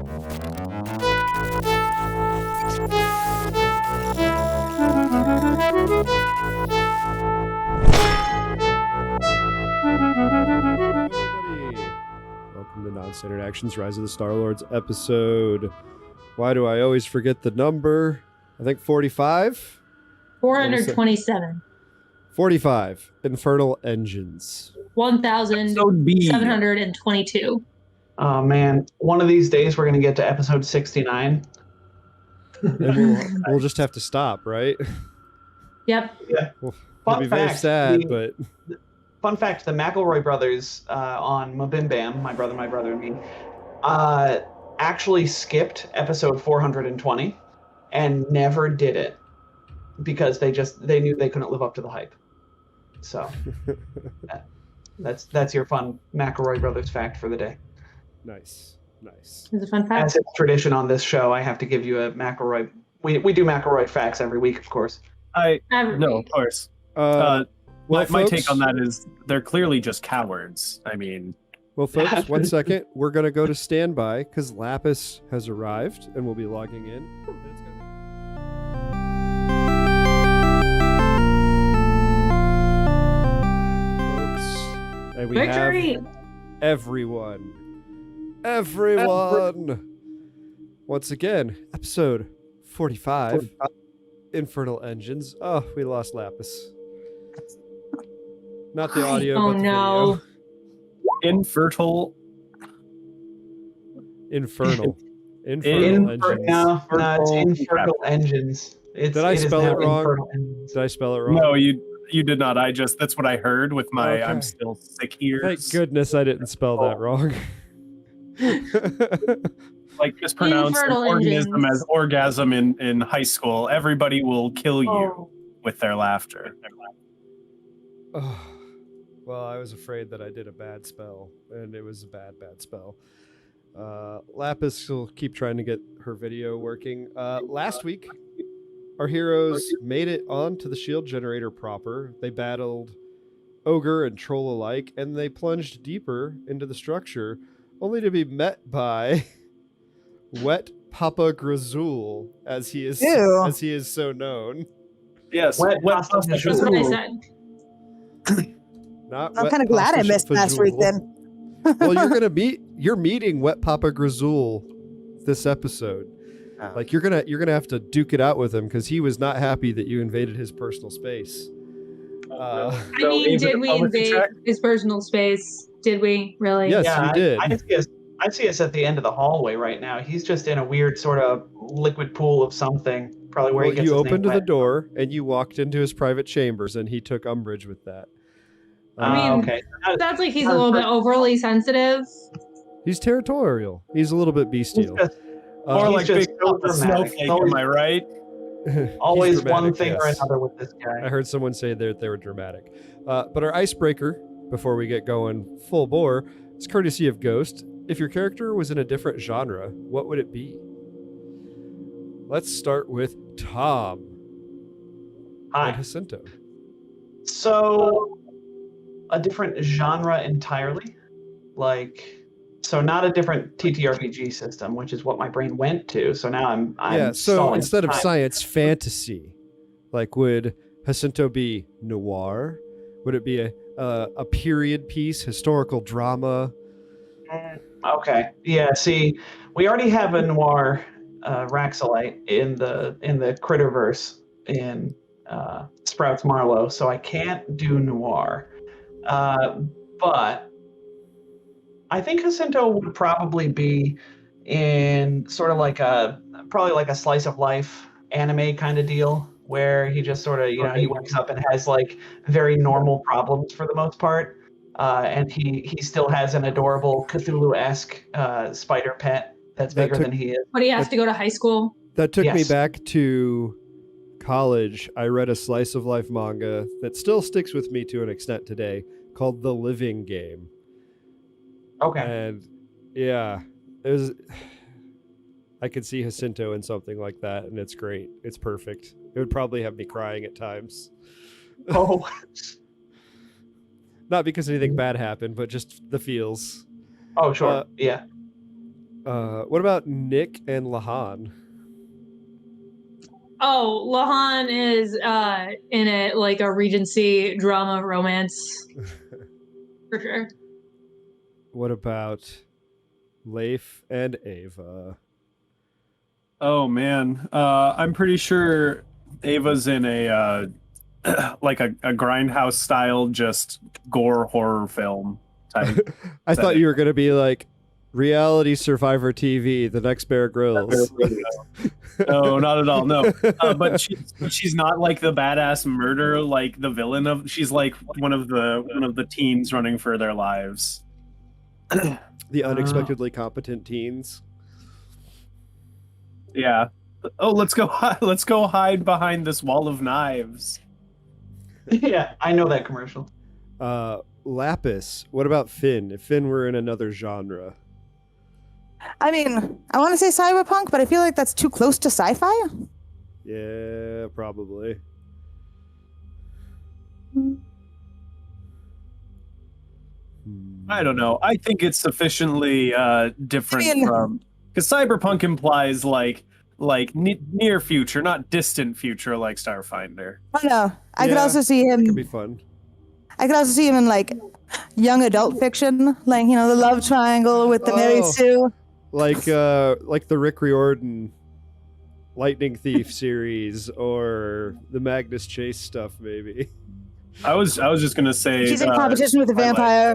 Welcome to Non-Standard Actions Rise of the Star-Lords episode. Why do I always forget the number? I think 45? 427. 45. Infernal Engines. 1,722. Oh, man. One of these days we're going to get to episode 69. And we'll just have to stop, right? Yep. Yeah. It'll be very sad, but... Fun fact, the McElroy brothers on Mabimbam, my brother and me, actually skipped episode 420 and never did it because they knew they couldn't live up to the hype. So that's your fun McElroy brothers fact for the day. Nice. It's a fun fact. As it's tradition on this show, I have to give you a McElroy. We do McElroy facts every week, of course. No, of course. Well, my take on that is they're clearly just cowards. I mean... Well, folks, 1 second. We're going to go to standby because Lapis has arrived and we'll be logging in. Folks, and we Victory! have everyone. Once again, episode 45. Infernal Engines. Oh, we lost Lapis. Not the audio, Oh, but the no. video. Infernal Engines. No, it's Infernal Engines. Did I spell it wrong? No, you did not. That's what I heard with my Okay. I'm still sick ears. Thank goodness I didn't spell that wrong. Like mispronounce an Infernal organism engines. as orgasm in high school. Everybody will kill you Oh. with their laughter. Oh, well, I was afraid that I did a bad spell, and it was a bad spell. Lapis will keep trying to get her video working. Last week, our heroes made it onto the shield generator proper. They battled ogre and troll alike, and they plunged deeper into the structure, only to be met by Wet Pappa Grazuul, as he is so known. Yes, Wet Papa Papa That's what I Grazuul. said. Not I'm Wet kind of glad I Pasta missed last week Fajoule. then. Well, you're meeting Wet Pappa Grazuul this episode. Like you're gonna have to duke it out with him because he was not happy that you invaded his personal space. I mean, did we invade his personal space? Did we really? Yes, Yeah, you did. I see us at the end of the hallway right now. He's just in a weird sort of liquid pool of something. Probably where he gets you his name opened the wet. door and you walked into his private chambers, and he took umbrage with that. I mean, okay. That's like he's a little bit overly sensitive. He's territorial. He's a little bit He's bestial. just Or he's like just big so Papa dramatic. Snowflake, am I right? always He's dramatic, one thing or yes. another with this guy. I heard someone say that they were dramatic. But our icebreaker, before we get going full bore, is courtesy of Ghost. If your character was in a different genre, what would it be? Let's start with Tom Hi. and Jacinto. So, a different genre entirely? So not a different TTRPG system, which is what my brain went to. So now I'm Yeah, so stalling instead of time. science, fantasy. Like, would Jacinto be noir? Would it be a period piece, historical drama? Okay. Yeah, see, we already have a noir Raxolite in the Critterverse in Sprouts Marlowe, so I can't do noir. But I think Jacinto would probably be in sort of like a slice of life anime kind of deal where he just sort of, he wakes up and has like very normal problems for the most part. And he still has an adorable Cthulhu-esque spider pet that's bigger than he is. But he has to go to high school. That took me Yes. back to college. I read a slice of life manga that still sticks with me to an extent today called The Living Game. Okay. And yeah, it was. I could see Jacinto in something like that, and it's great. It's perfect. It would probably have me crying at times. Oh. Not because anything bad happened, but just the feels. Oh, sure. Uh, Yeah. What about Nick and Lahan? Oh, Lahan is in it like a Regency drama romance. For sure. What about Leif and Ava? Oh man, I'm pretty sure Ava's in a like a grindhouse style, just gore horror film type. I thought you were gonna be like reality Survivor TV, the next Bear Grylls. No, not at all. No, but she's not like the badass murderer, like the villain of. She's like one of the teens running for their lives. The unexpectedly competent teens. Yeah. Oh, let's go hide behind this wall of knives. Yeah, I know that commercial. Lapis. What about Finn? If Finn were in another genre. I mean, I want to say cyberpunk, but I feel like that's too close to sci-fi. Yeah, probably. I don't know. I think it's sufficiently different from, because cyberpunk implies like near future, not distant future, like Starfinder. Oh no, I could also see him. Could be fun. I could also see him in like young adult fiction, like the love triangle with the Mary Sue. Like the Rick Riordan Lightning Thief series or the Magnus Chase stuff, maybe. I was just gonna say she's in competition with the vampire,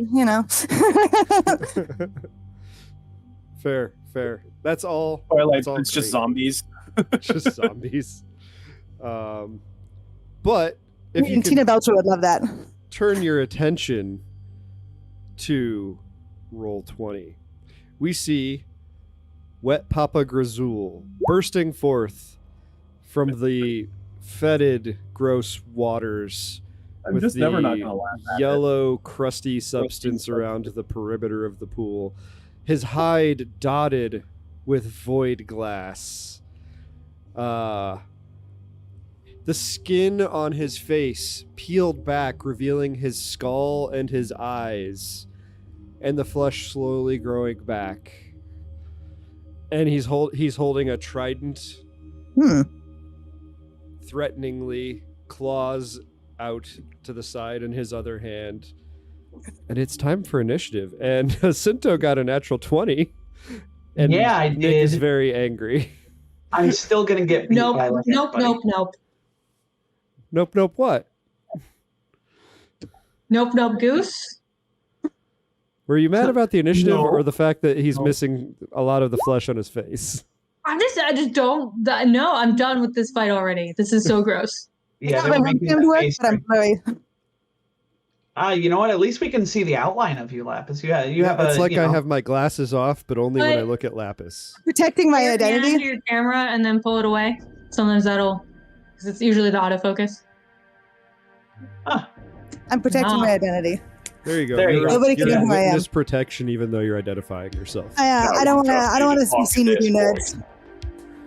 Fair. That's all. Twilight, all it's great. just zombies. Just zombies. But if you Tina Belcher would love that. Turn your attention to Roll20, we see Wet Pappa Grazuul bursting forth from the fetid, gross waters I'm with just the never not gonna laugh at yellow, crusty substance around the perimeter of the pool. His hide dotted with void glass. The skin on his face peeled back, revealing his skull and his eyes, and the flesh slowly growing back. And he's holding a trident, threateningly, claws out to the side in his other hand. And it's time for initiative. And Cinto got a natural 20. And yeah, I Nick did. is very angry. I'm still gonna get beat by like Nope. Nope, what? Nope, goose. Were you mad about the initiative No. or the fact that he's missing a lot of the flesh on his face? I just don't. No, I'm done with this fight already. This is so gross. Yeah, they were making that face but I'm sorry. you know what? At least we can see the outline of you, Lapis. You have a. It's like you know, I have my glasses off, but only when I look at Lapis. Protecting my Put your hand identity. to your camera and then pull it away. Sometimes that'll, because it's usually the autofocus. I'm protecting my identity. There you go. There you You're- go. Nobody can you're know who I am. witness protection, even though you're identifying yourself. I don't want to be seen with you nerds.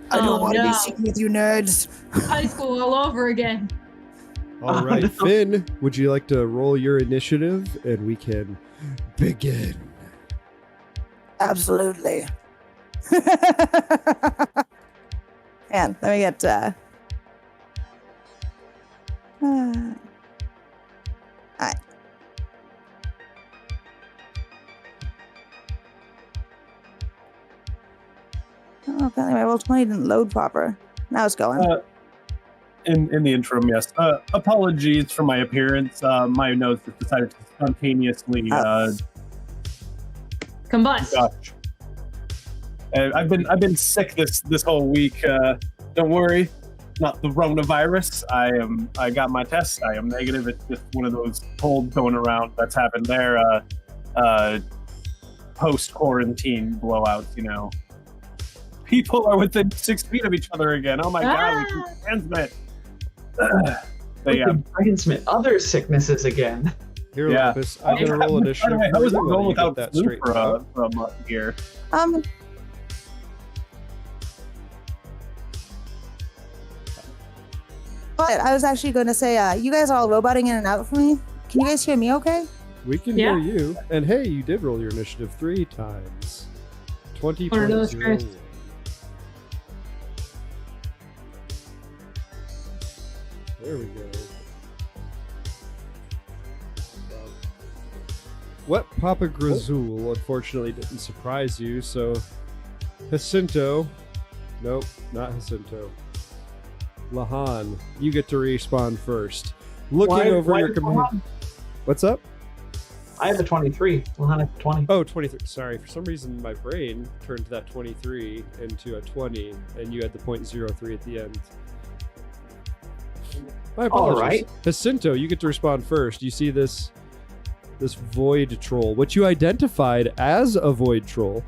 I don't Oh, want to be no. seen with you nerds. High school all over again. All right, no. Finn, would you like to roll your initiative and we can begin? Absolutely. And let me get. All right. Oh, apparently my Roll20 didn't load proper. Now it's going. In the interim, yes. Apologies for my appearance. My nose just decided to spontaneously Combust. gosh. I've been sick this whole week. Don't worry, not the coronavirus. I got my test. I am negative. It's just one of those colds going around that's happened there. Post quarantine blowouts, People are within 6 feet of each other again. Oh my god, we can transmit. we can transmit other sicknesses again. Here, Yeah. Lapis, I'm going to roll initiative. How was it for you going while you without get that flu straight out. for a month here? But I was actually going to say, you guys are all roboting in and out for me. Can you guys hear me okay? We can Yeah. hear you. And hey, you did roll your initiative 3 times. 20.01. There we go. Wet Pappa Grazuul unfortunately didn't surprise you, so Jacinto. Nope, not Jacinto. Lahan, you get to respawn first. Looking over your command. What's up? I have a 23. Lahan has a 20. Oh, 23. Sorry, for some reason my brain turned that 23 into a 20, and you had the .03 at the end. My apologies. All right. Jacinto, you get to respond first. You see this void troll, which you identified as a void troll,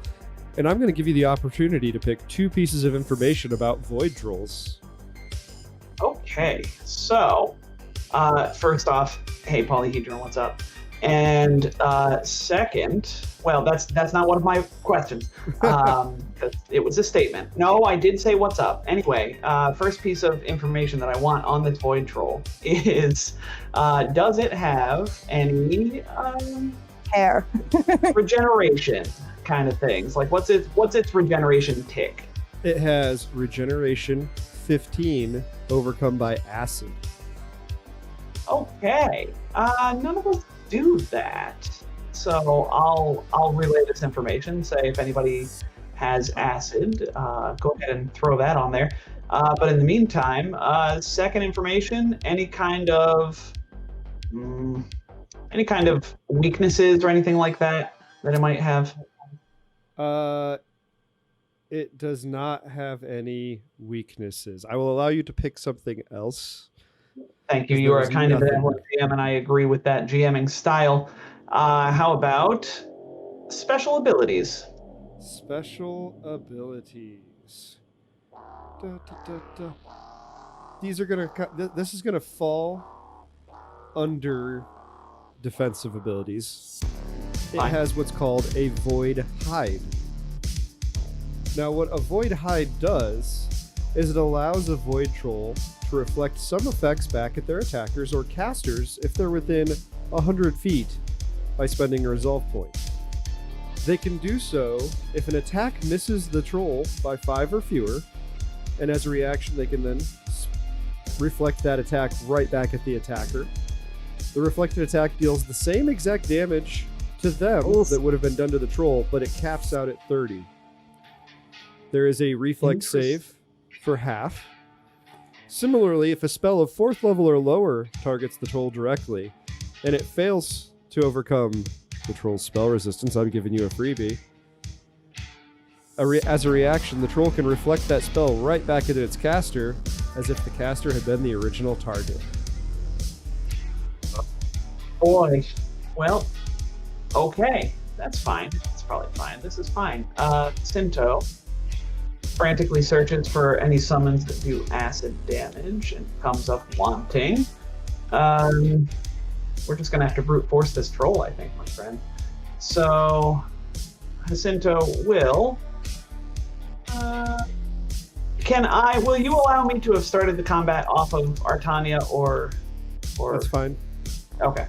and I'm going to give you the opportunity to pick 2 pieces of information about void trolls. Okay, so first off, hey Polyhedron, what's up? And second, well, that's not one of my questions. 'Cause it was a statement. No, I did say what's up. Anyway, first piece of information that I want on this void troll is, does it have any Hair. regeneration kind of things? Like, what's its regeneration tick? It has regeneration 15 overcome by acid. Okay, none of us do that. So I'll relay this information. Say if anybody has acid, go ahead and throw that on there. But in the meantime, second information: any kind of weaknesses or anything like that it might have. It does not have any weaknesses. I will allow you to pick something else. Thank you. There You are was kind of nothing. an GM, and I agree with that GMing style. How about special abilities? Special abilities. Da, da, da, da. These are gonna. This is gonna fall under defensive abilities. It Fine. has what's called a void hide. Now, what a void hide does is it allows a void troll to reflect some effects back at their attackers or casters if they're within 100 feet by spending a resolve point. They can do so if an attack misses the troll by 5 or fewer, and as a reaction they can then reflect that attack right back at the attacker. The reflected attack deals the same exact damage to them that would have been done to the troll, but it caps out at 30. There is a reflex save for half. Similarly, if a spell of 4th level or lower targets the troll directly, and it fails to overcome the troll's spell resistance, I'm giving you a freebie. As a reaction, the troll can reflect that spell right back at its caster, as if the caster had been the original target. Boy, well, okay, that's fine. That's probably fine. This is fine. Sinto frantically searches for any summons that do acid damage and comes up wanting. We're just gonna have to brute force this troll, I think, my friend. So Jacinto will. Will you allow me to have started the combat off of Artania or? That's fine. Okay.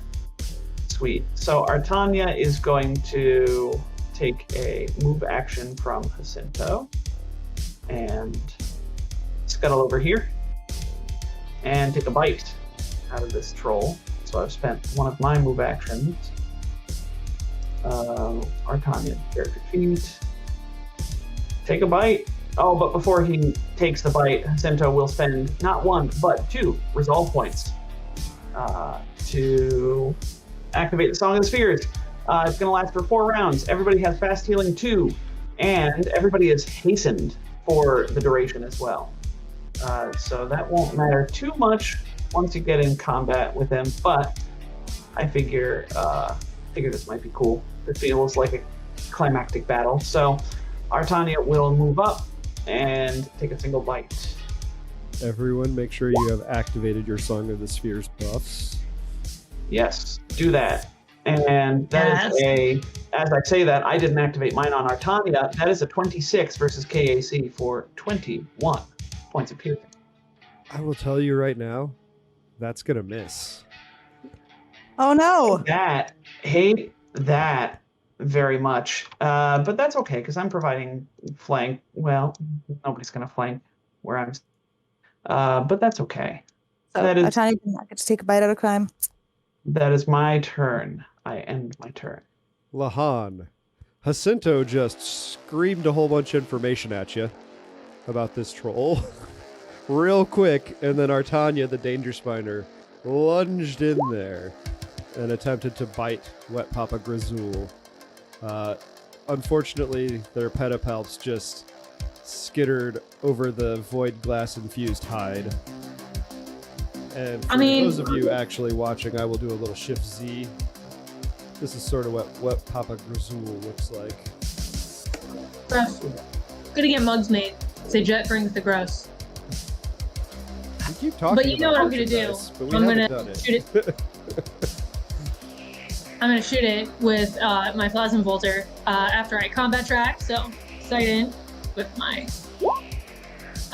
Sweet. So Artania is going to take a move action from Jacinto and scuttle over here and take a bite out of this troll. So I've spent one of my move actions. Artania, character sheet. Take a bite. Oh, but before he takes the bite, Jacinto will spend not 1, but 2 resolve points to activate the Song of the Spheres. It's going to last for 4 rounds. Everybody has fast healing 2, and everybody is hastened for the duration as well. So that won't matter too much once you get in combat with him, but I figure this might be cool. It feels like a climactic battle. So Artania will move up and take a single bite. Everyone, make sure you have activated your Song of the Spheres buffs. Yes, do that. And that is as I say that, I didn't activate mine on Artania. That is a 26 versus KAC for 21 points of piercing. I will tell you right now, that's gonna miss. Oh no! Hate that very much. But that's okay because I'm providing flank. Well, nobody's going to flank where I'm. But that's okay. So That is- I get to take a bite out of crime. That is my turn. I end my turn. Lahan. Jacinto just screamed a whole bunch of information at you about this troll real quick, and then Artanya, the Danger Spiner, lunged in there and attempted to bite Wet Pappa Grazuul. Unfortunately, their pedipalps just skittered over the void glass infused hide. And for those of you actually watching, I will do a little Shift Z. This is sort of what Wet Pappa Grazuul looks like. Gross. Gonna get mugs made. Say Jet brings the gross. We keep talking But you know about what I'm gonna do. merchandise, but we I'm haven't gonna done shoot it. I'm gonna shoot it with my plasma bolter after I combat track. So sight in with my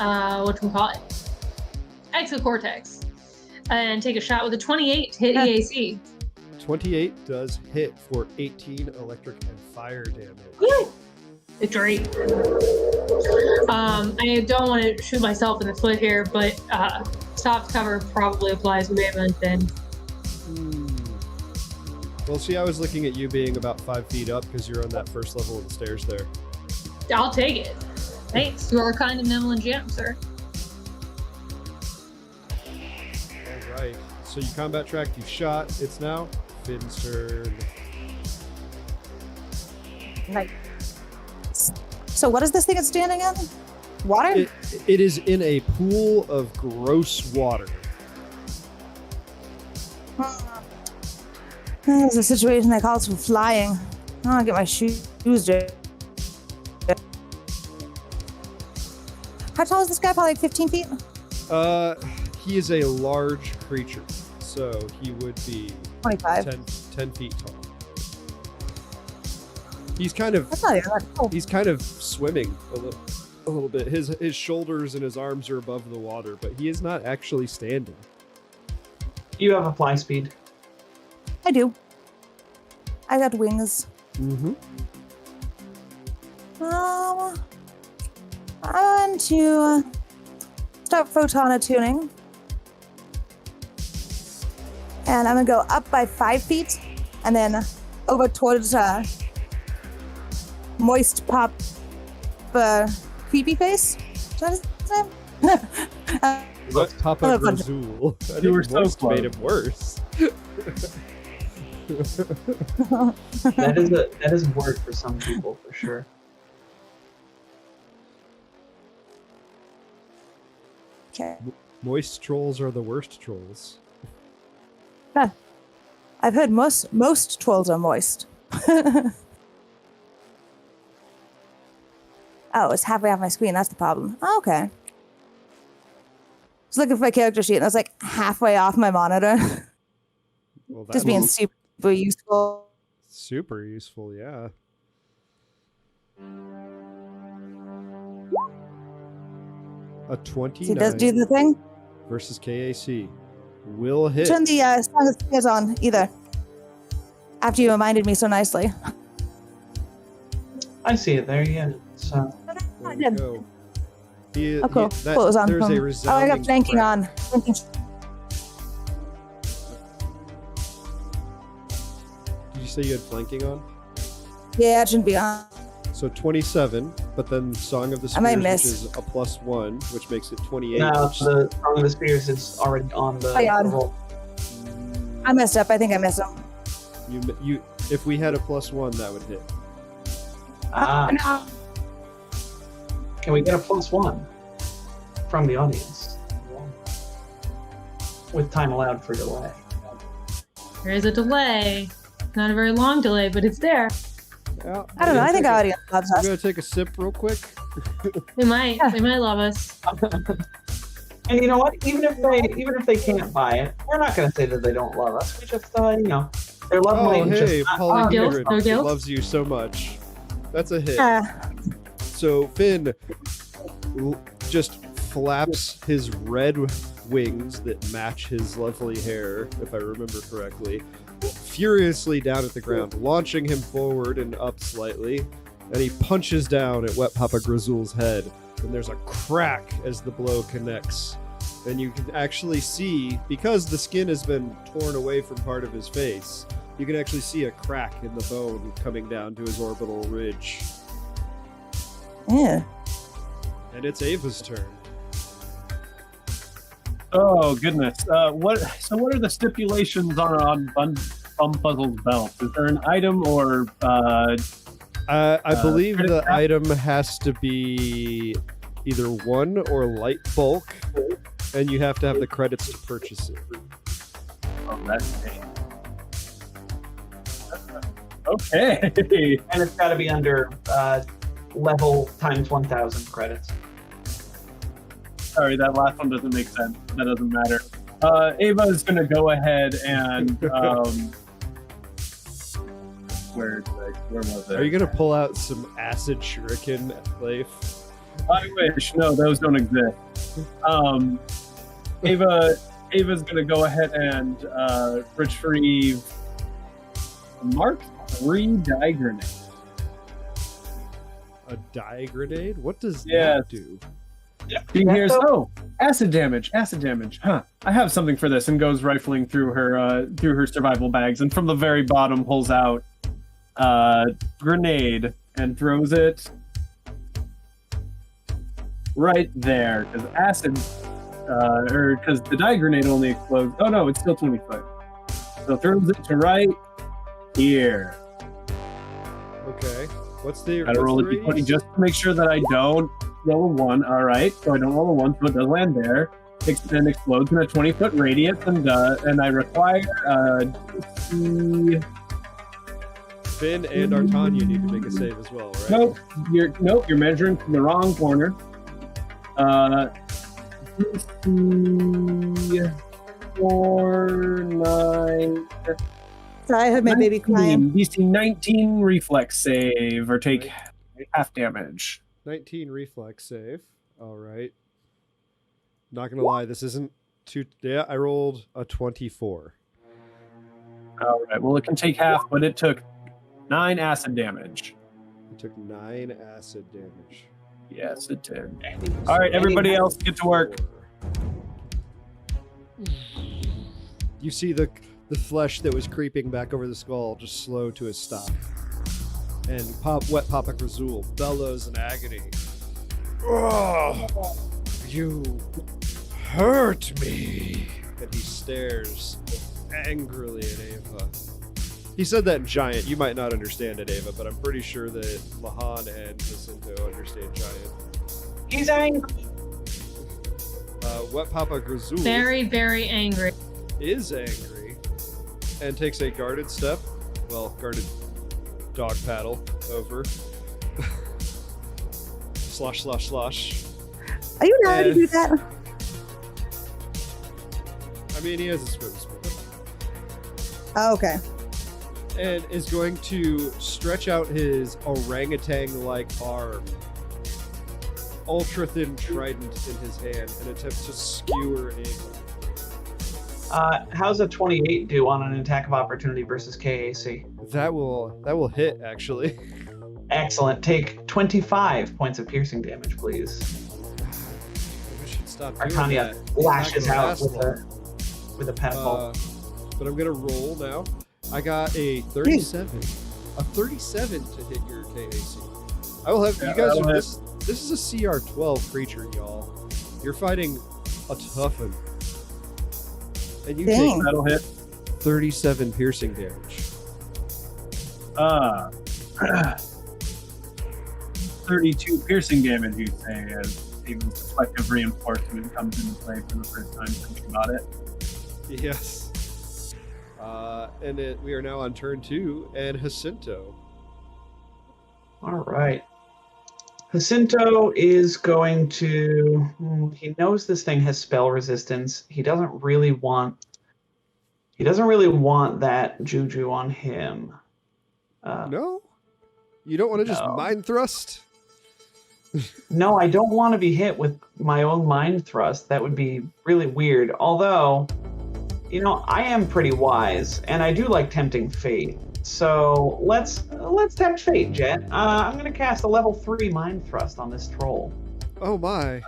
whatchamacallit, exocortex, and take a shot with a 28 to hit EAC. 28 does hit for 18 electric and fire damage. Woo! Victory. I don't want to shoot myself in the foot here, but soft cover probably applies way then. Well, see, I was looking at you being about 5 feet up because you're on that first level of the stairs there. I'll take it. Thanks. You are kind of nimble and jam, sir. All right. So you combat tracked, you shot. It's now Finn's turn. Right. So what is this thing it's standing in? Water? It is in a pool of gross water. There's a situation that calls for flying. I want to get my shoes dirty. How tall is this guy? Probably like 15 feet? He is a large creature, so he would be 25. 10 feet tall. He's kind of That's not even that cool. he's kind of swimming a little bit. His shoulders and his arms are above the water, but he is not actually standing. You have a fly speed. I do. I got wings. Mm-hmm. I want to start photona tuning. And I'm gonna go up by 5 feet and then over towards Moist Pop Creepy Face. Is that his name? Wet Pappa Oh, fun. Grazuul. I You were think so Moist close. made it worse. That is a word for some people for sure. Okay. Moist trolls are the worst trolls. I've heard most trolls are moist. Oh, it's halfway off my screen. That's the problem. Oh, okay. I was looking for my character sheet and I was like halfway off my monitor. Well, Just being super useful. super useful, yeah. A 29 He does do the thing. versus KAC will hit. Turn the Song of Spears on either. After you reminded me so nicely. I see it there, yeah. So I There we did. go. He, Oh, cool. that- Cool, it was on. there's a Oh, I resounding got flanking crack. on. Flanking. Did you say you had flanking on? Yeah, it shouldn't be on. So 27, but then Song of the I might Spears, which miss. is a +1, which makes it 28. now which- the Song of the Spears is already on the Oh, yeah. roll. I messed up. I think I missed him. you, if we had a +1, that would hit. Ah, No. can we get a +1 from the audience? With time allowed for delay. There is a delay. Not a very long delay, but it's there. Yeah, I don't know. I think our audience loves I'm us. gonna take a sip real quick. They might. Yeah. They might love us. And you know what? Even if they can't buy it, we're not going to say that they don't love us. We just, their love Oh, might hey, just. Polly no guilt, Kindred no guilt. loves you so much. That's a hit. Yeah. So Finn just flaps his red wings that match his lovely hair, if I remember correctly, furiously down at the ground, launching him forward and up slightly, and he punches down at Wet Pappa Grazuul's head, and there's a crack as the blow connects. And you can actually see, because the skin has been torn away from part of his face, you can actually see a crack in the bone coming down to his orbital ridge. Yeah. And it's Ava's turn. Oh goodness! What are the stipulations on Bumfuzzle's belt? Is there an item or? I believe the item has to be either 1 or light bulk, and you have to have the credits to purchase it. Oh, that's me. Okay. And it's got to be under level times 1,000 credits. Sorry, that last one doesn't make sense. That doesn't matter. Ava is going to go ahead and where was it? Are you gonna pull out some acid shuriken, Leif? I wish. No, those don't exist. Ava's going to go ahead and retrieve Mark III dye grenade. A dye grenade? What does Yes. that do? She hears, acid damage. Huh. I have something for this, and goes rifling through her survival bags, and from the very bottom pulls out grenade and throws it right there, because because the dye grenade only explodes. Oh no, it's still 20 foot. So throws it to right here. Okay. What's the Gotta roll a d20 just to make sure that I don't roll a 1. All right, so I don't roll a 1, so it does land there. It then explodes in a 20-foot radius, and I require Finn and Artanya need to make a save as well, right? Nope, you're measuring from the wrong corner. DC 4, 9. Sorry, I heard my baby crying. DC 19 reflex save, or take half damage. 19 reflex save. All right. Not gonna lie, this isn't too. Yeah, I rolled a 24. All right. Well, it can take half, but it took 9 acid damage. It took 9 acid damage. Yes, it did. All right, everybody else, get to work. You see the flesh that was creeping back over the skull just slow to a stop. And Wet Pappa Grazuul bellows in agony. Oh, you hurt me. And he stares angrily at Ava. He said that in Giant. You might not understand it, Ava, but I'm pretty sure that Lahan and Jacinto understand Giant. He's angry. Wet Pappa Grazuul Very, very angry. is angry and takes a guarded step. Well, guarded dog paddle over. Slosh, slosh, slosh. Are you allowed to do that? I mean, he has a swim speed. Oh, okay. And is going to stretch out his orangutan-like arm, ultra-thin trident in his hand, and attempt to skewer Ava. How's a 28 do on an attack of opportunity versus KAC? That will hit, actually. Excellent. Take 25 points of piercing damage, please. We should stop doing Artanya that. It's not lashes gonna out last long. with a pentacle. But I'm gonna roll now. I got a 37. A 37 to hit your KAC. I will have you guys. This is a CR12 creature, y'all. You're fighting a toughen, and you Dang. take That'll hit. 37 piercing damage. 32 piercing damage, you'd say, as even reflective reinforcement comes into play for the first time since you got it. Yes. And we are now on turn 2, and Jacinto. All right. Jacinto is going to. He knows this thing has spell resistance. He doesn't really want that juju on him. No, you don't want to just no. mind thrust. No, I don't want to be hit with my own mind thrust. That would be really weird. Although, You know, I am pretty wise, and I do like tempting fate. So let's tempt fate, Jet. I'm gonna cast a level 3 mind thrust on this troll. Oh my.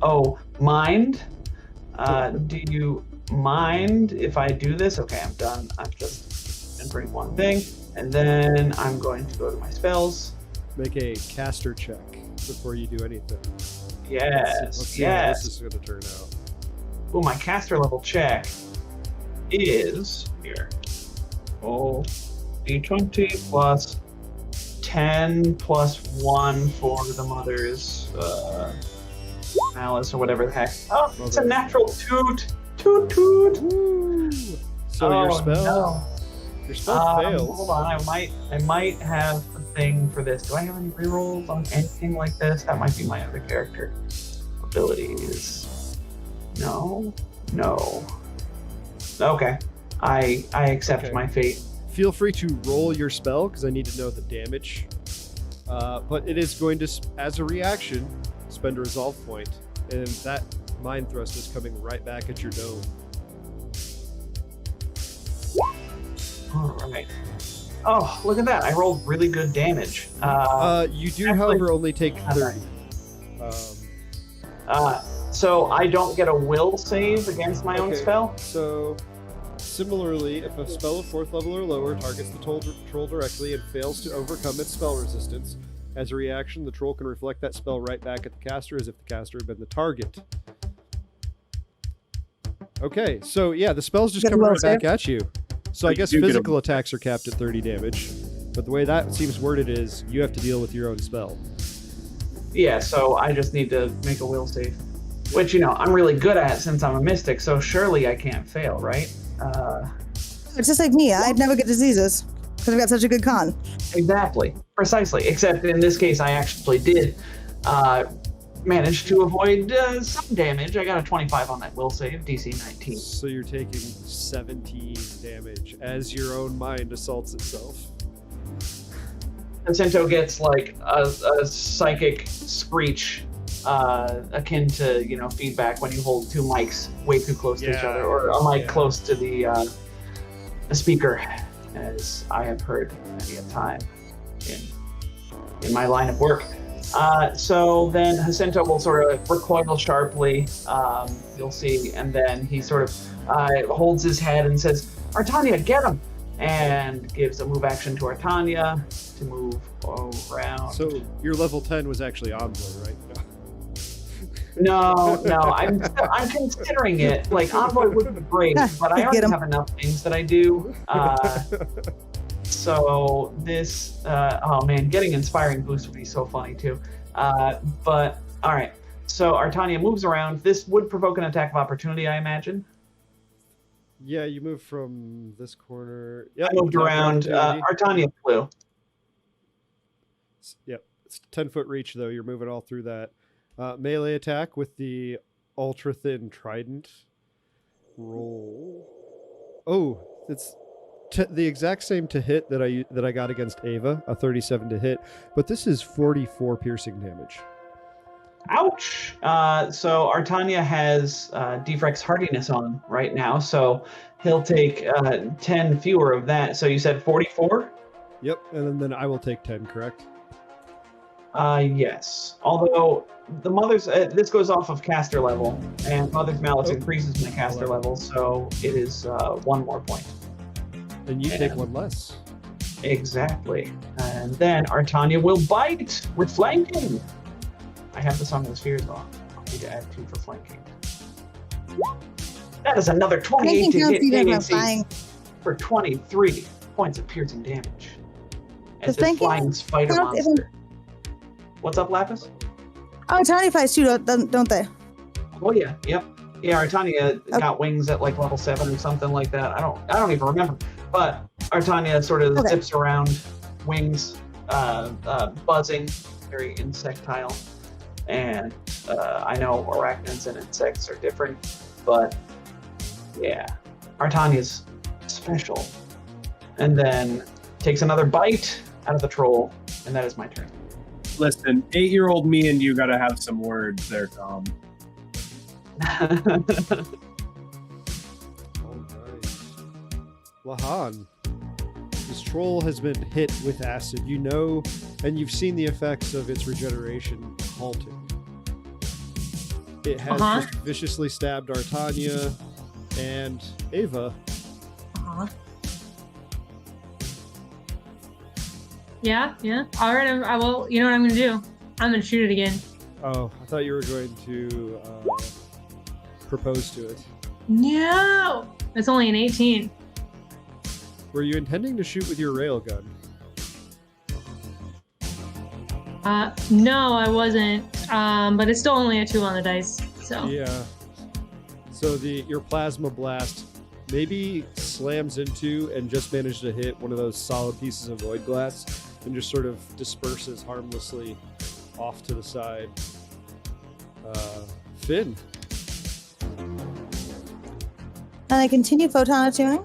Oh, mind? Do you mind if I do this? Okay, I'm done. I'm just entering one thing, and then I'm going to go to my spells. Make a caster check before you do anything. Yes, Let's see how this is going to turn out. Oh, my caster level check is here. Oh, d20 plus 10 plus 1 for the mother's malice or whatever the heck. Oh, it's a natural toot. Toot toot. Woo! So your spell, no. your spell fails. Hold on, I might have a thing for this. Do I have any rerolls on anything like this? That might be my other character. Abilities. No. Okay. I accept my fate. Feel free to roll your spell because I need to know the damage. But it is going to, as a reaction, spend a resolve point, and that mind thrust is coming right back at your dome. All right. Oh, look at that! I rolled really good damage. You do, however, only take 30. So I don't get a will save against my own spell? So, similarly, if a spell of 4th level or lower targets the troll directly and fails to overcome its spell resistance, as a reaction, the troll can reflect that spell right back at the caster as if the caster had been the target. Okay, so yeah, the spell's just coming right back at you. So I guess physical attacks are capped at 30 damage, but the way that seems worded is you have to deal with your own spell. Yeah, so I just need to make a will save. Which, you know, I'm really good at since I'm a mystic, so surely I can't fail, right? It's just like me. I'd never get diseases because I've got such a good con. Exactly. Precisely. Except in this case, I actually did manage to avoid some damage. I got a 25 on that will save, DC 19. So you're taking 17 damage as your own mind assaults itself. And Sento gets like a psychic screech akin to, you know, feedback when you hold two mics way too close to each other, or a mic close to the speaker, as I have heard many a time in my line of work. So then Jacinto will sort of recoil sharply, you'll see, and then he sort of holds his head and says, "Artania, get him!" and gives a move action to Artania to move around. So your level 10 was actually Envoy, right? No, I'm considering it. Like, Envoy would be great, but I already have enough things that I do. So this, oh man, getting Inspiring Boost would be so funny too. But all right, so Artania moves around. This would provoke an attack of opportunity, I imagine. Yeah, you moved from this corner. Yep, I moved around. Artania flew. Yep, it's 10-foot reach though. You're moving all through that. Melee attack with the ultra thin trident. Roll. Oh, it's the exact same to hit that I got against Ava, a 37 to hit, but this is 44 piercing damage. Ouch! So Artania has Defrex Hardiness on right now, so he'll take 10 fewer of that. So you said 44? Yep, and then I will take 10, correct? Yes. Although the Mother's, this goes off of caster level, and Mother's Malice increases my caster level, so it is 1 more point. And you take 1 less. Exactly. And then Artania will bite with flanking. I have the Song of the Spheres on. I'll need to add 2 for flanking. That is another 28 to hit AC for 23 points of piercing damage. As this flying spider monster. What's up, Lapis? Oh, Tiny fights too, don't they? Oh yeah, yep. Yeah, Artania got wings at like level 7 or something like that. I don't even remember. But Artania sort of zips around, wings buzzing, very insectile. And I know arachnids and insects are different, but yeah, Artania's special. And then takes another bite out of the troll, and that is my turn. Listen, 8-year-old me and you gotta have some words there, Tom. Lahan, this troll has been hit with acid. You know, and you've seen the effects of its regeneration halting. It has just viciously stabbed Artania and Ava. Yeah. All right, I will. You know what I'm gonna do? I'm gonna shoot it again. Oh, I thought you were going to propose to it. No, it's only an 18. Were you intending to shoot with your railgun? No, I wasn't. But it's still only a 2 on the dice. So Yeah. So your plasma blast maybe slams into and just managed to hit one of those solid pieces of void glass and just sort of disperses harmlessly off to the side. Finn. And I continue photon attuning,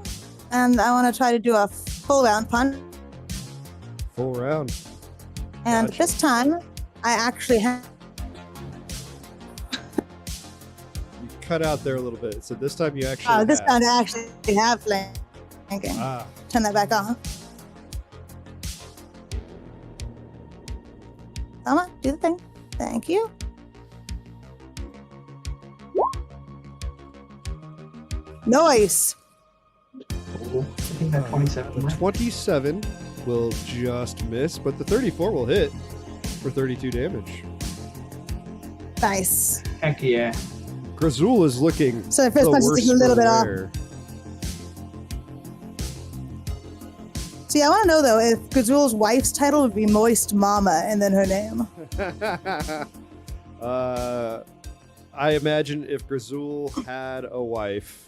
and I want to try to do a full round punch. Full round. And Gotcha. this time, I actually have. You cut out there a little bit. So this time you actually This have. time I actually have flanking. Ah. Turn that back on. Sama, do the thing. Thank you. Nice. I think that 27. The 27 will just miss, but the 34 will hit for 32 damage. Nice. Heck yeah. Grazuul is looking So the first the punch is worst just a little for bit off. wear. See, I want to know though if Grazuul's wife's title would be Moist Mama and then her name. I imagine if Grazuul had a wife,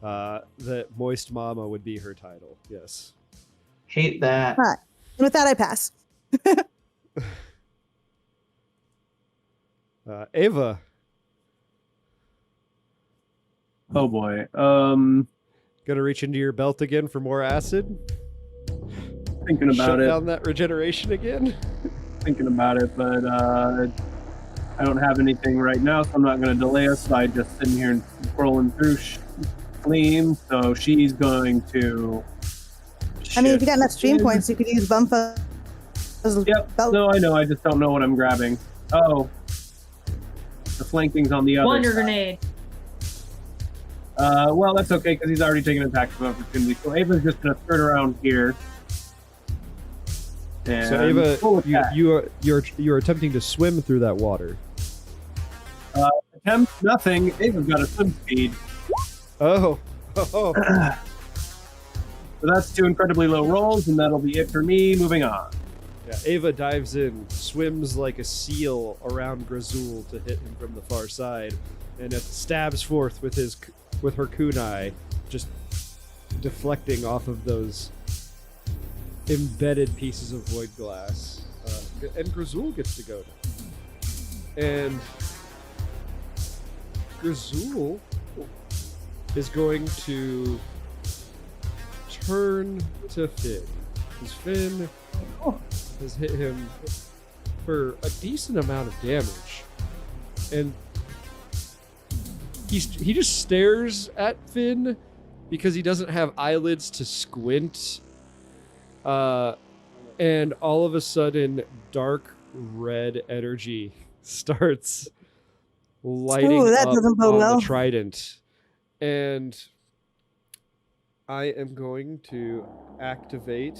that Moist Mama would be her title. Yes. Hate that. All right. And with that, I pass. Ava. Oh boy. Gonna reach into your belt again for more acid? Thinking about Shut it. down that regeneration again? Thinking about it, but I don't have anything right now, so I'm not going to delay us by just sitting here and scrolling through Fleam. So she's going to. I mean, if you got enough stream shift points, you could use Bumfa's Yep. belt. No, I know. I just don't know what I'm grabbing. Oh, the flanking's on the other. Wonder side. grenade. Well, that's okay because he's already taken an attack of opportunity. So Ava's just going to skirt around here. And So Ava, full attack. you're attempting to swim through that water. Attempt nothing. Ava's got a swim speed. Oh. So that's 2 incredibly low rolls, and that'll be it for me. Moving on. Yeah, Ava dives in, swims like a seal around Grazuul to hit him from the far side, and it stabs forth with her kunai, just deflecting off of those embedded pieces of void glass. And Grazuul gets to go now. And Grazuul is going to turn to Finn. Because Finn has hit him for a decent amount of damage. And he just stares at Finn because he doesn't have eyelids to squint. And all of a sudden, dark red energy starts lighting that up doesn't bode on well. the trident. And I am going to activate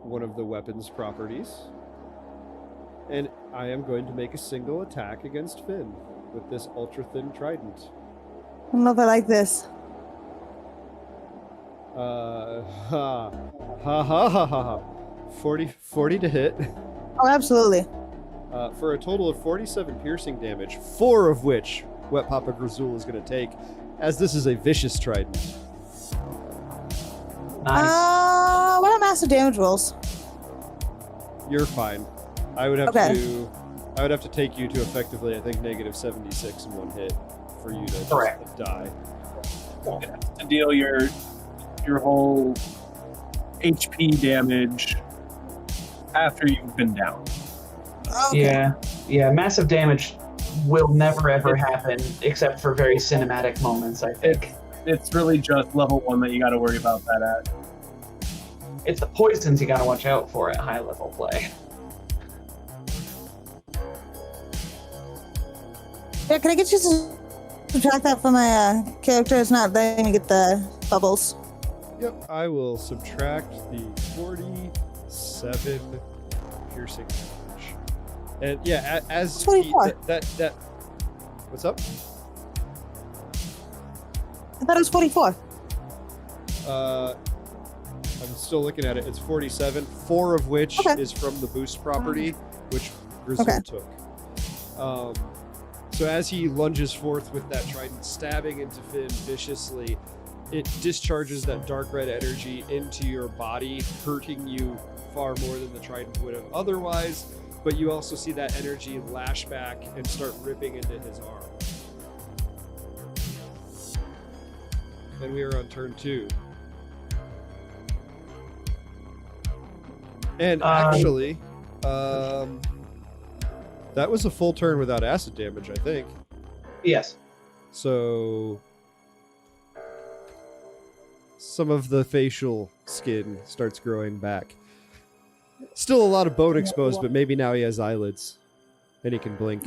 one of the weapon's properties. And I am going to make a single attack against Finn with this ultra-thin trident. I don't know if I like this. Ha ha ha ha. 40 to hit. Oh, absolutely. For a total of 47 piercing damage, 4 of which Wet Pappa Grazuul is going to take, as this is a vicious trident. Nice. What are massive damage rolls? You're fine. I would have Okay. to take you to effectively, I think, negative 76 in one hit for you to Correct. just die. To deal your whole HP damage after you've been down. Okay. Yeah. Massive damage will never ever happen except for very cinematic moments, I think. it's really just level 1 that you got to worry about that at. It's the poisons you gotta watch out for at high level play. Yeah, can I get you to subtract that from my character? It's not letting me get the bubbles. Yep, I will subtract the 47 piercing damage. And yeah, as 24. that what's up? I thought it was 44. I'm still looking at it. It's 47, 4 of which is from the boost property, which Grazuul took. So as he lunges forth with that trident, stabbing into Finn viciously, it discharges that dark red energy into your body, hurting you far more than the trident would have otherwise. But you also see that energy lash back and start ripping into his arm. And we are on turn 2. And actually, that was a full turn without acid damage, I think. Yes. So some of the facial skin starts growing back. Still a lot of bone exposed, but maybe now he has eyelids and he can blink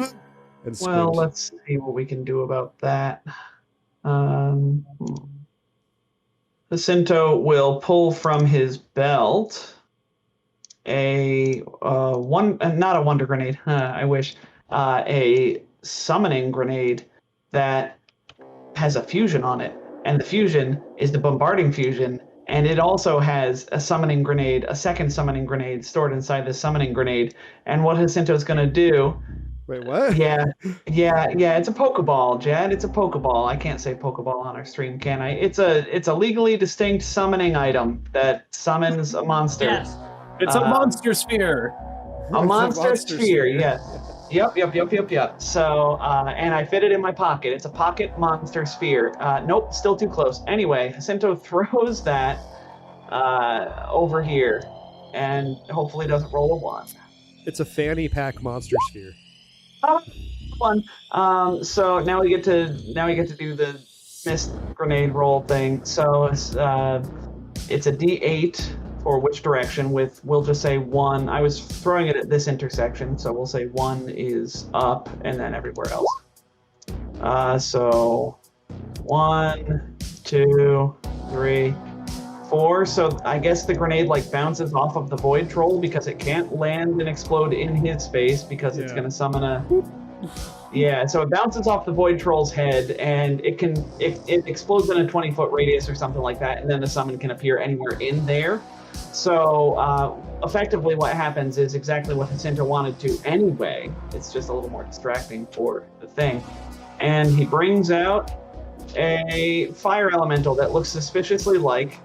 and squint. Well, let's see what we can do about that. Jacinto will pull from his belt a not a wonder grenade. I wish a summoning grenade that has a fusion on it, and the fusion is the bombarding fusion, and it also has a summoning grenade, a second summoning grenade stored inside the summoning grenade. And what Jacinto's going to do? Wait, what? Yeah. It's a Pokeball, Jed. It's a Pokeball. I can't say Pokeball on our stream, can I? It's a legally distinct summoning item that summons a monster. Yes. It's a monster sphere. A monster sphere, yes. Yep. So, and I fit it in my pocket. It's a pocket monster sphere. Nope, still too close. Anyway, Jacinto throws that over here, and hopefully doesn't roll a 1. It's a fanny pack monster sphere. Fun. So now we get to do the mist grenade roll thing. So it's a D8 for which direction with, we'll just say 1. I was throwing it at this intersection, so we'll say 1 is up and then everywhere else. So 1, 2, 3, 4. So I guess the grenade like bounces off of the void troll because it can't land and explode in his space because it's going to summon a... Yeah, so it bounces off the void troll's head, and it explodes in a 20-foot radius or something like that, and then the summon can appear anywhere in there. So effectively what happens is exactly what Jacinto wanted to anyway. It's just a little more distracting for the thing. And he brings out a fire elemental that looks suspiciously like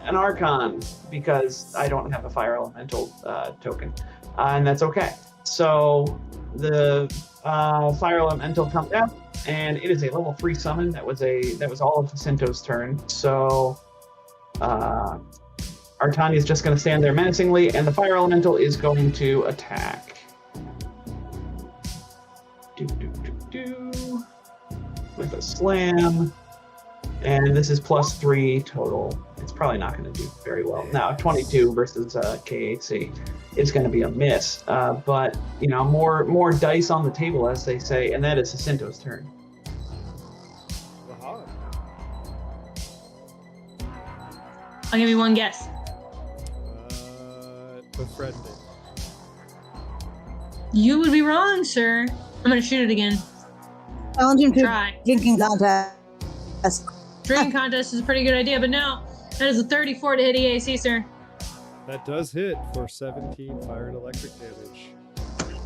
an Archon, because I don't have a fire elemental token, and that's okay. So the fire elemental comes out, and it is a level 3 summon. That was all of Jacinto's turn. So Artania is just going to stand there menacingly, and the fire elemental is going to attack. With a slam, and this is +3 total. It's probably not going to do very well. Now 22 versus KAC is going to be a miss, but you know, more dice on the table, as they say, and that is Jacinto's turn. I'll give you one guess. Befriended. You would be wrong, sir. I'm gonna shoot it again. Challenging to Try. drinking contest. Drinking contest is a pretty good idea, but no. That is a 34 to hit EAC, sir. That does hit for 17 fire and electric damage.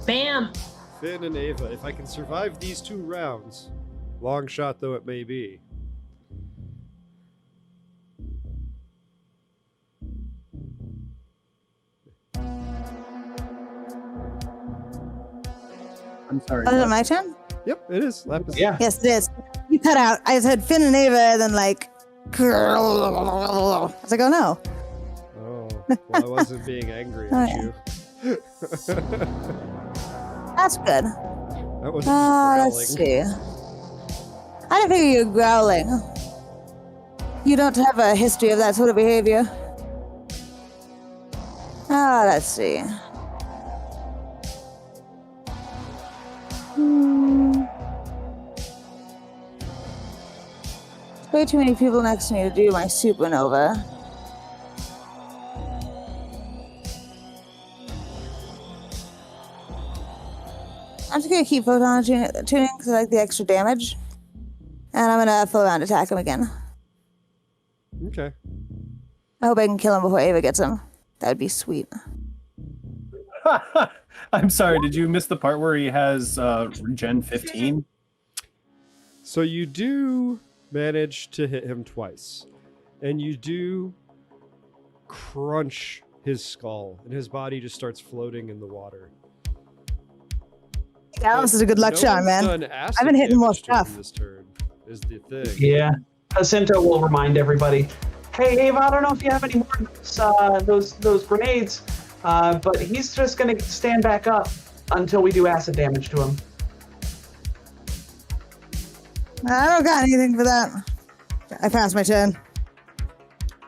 Bam! Finn and Ava, if I can survive these 2 rounds, long shot though it may be, I'm sorry. Oh, is it my turn? Yep, it is. Lapis. Yeah. Yes, it is. You cut out. I said Finn and Ava, and then like... I was like, oh no. Oh, well, I wasn't being angry at you. That's good. That wasn't just growling. Let's see. I didn't figure you were growling. You don't have a history of that sort of behavior. Let's see. Way too many people next to me to do my supernova. I'm just gonna keep photon tuning because I like the extra damage. And I'm gonna full round attack him again. Okay. I hope I can kill him before Ava gets him. That would be sweet. I'm sorry, did you miss the part where he has Gen 15? So you do manage to hit him twice. And you do crunch his skull, and his body just starts floating in the water. Dallas is a good luck charm, man. I've been hitting more stuff. This turn is the thing. Yeah. Jacinto will remind everybody, hey, Ava, I don't know if you have any more those grenades, but he's just going to stand back up until we do acid damage to him. I don't got anything for that. I passed my turn.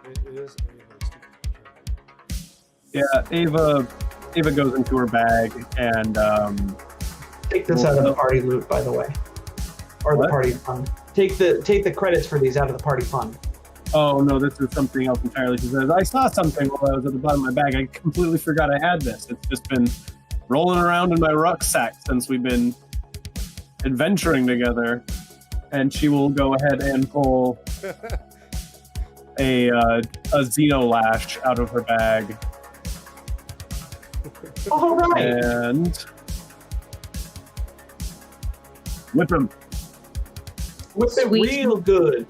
It is Yeah, Ava goes into her bag and Take this out of the party loot, by the way, or the party fund. Take the credits for these out of the party fund. oh no, this is something else entirely. She says, I saw something while I was at the bottom of my bag. I completely forgot I had this. It's just been rolling around in my rucksack since we've been adventuring together. And she will go ahead and pull a Xenolash out of her bag. All right. And whip him. Whip it Sweet. real good.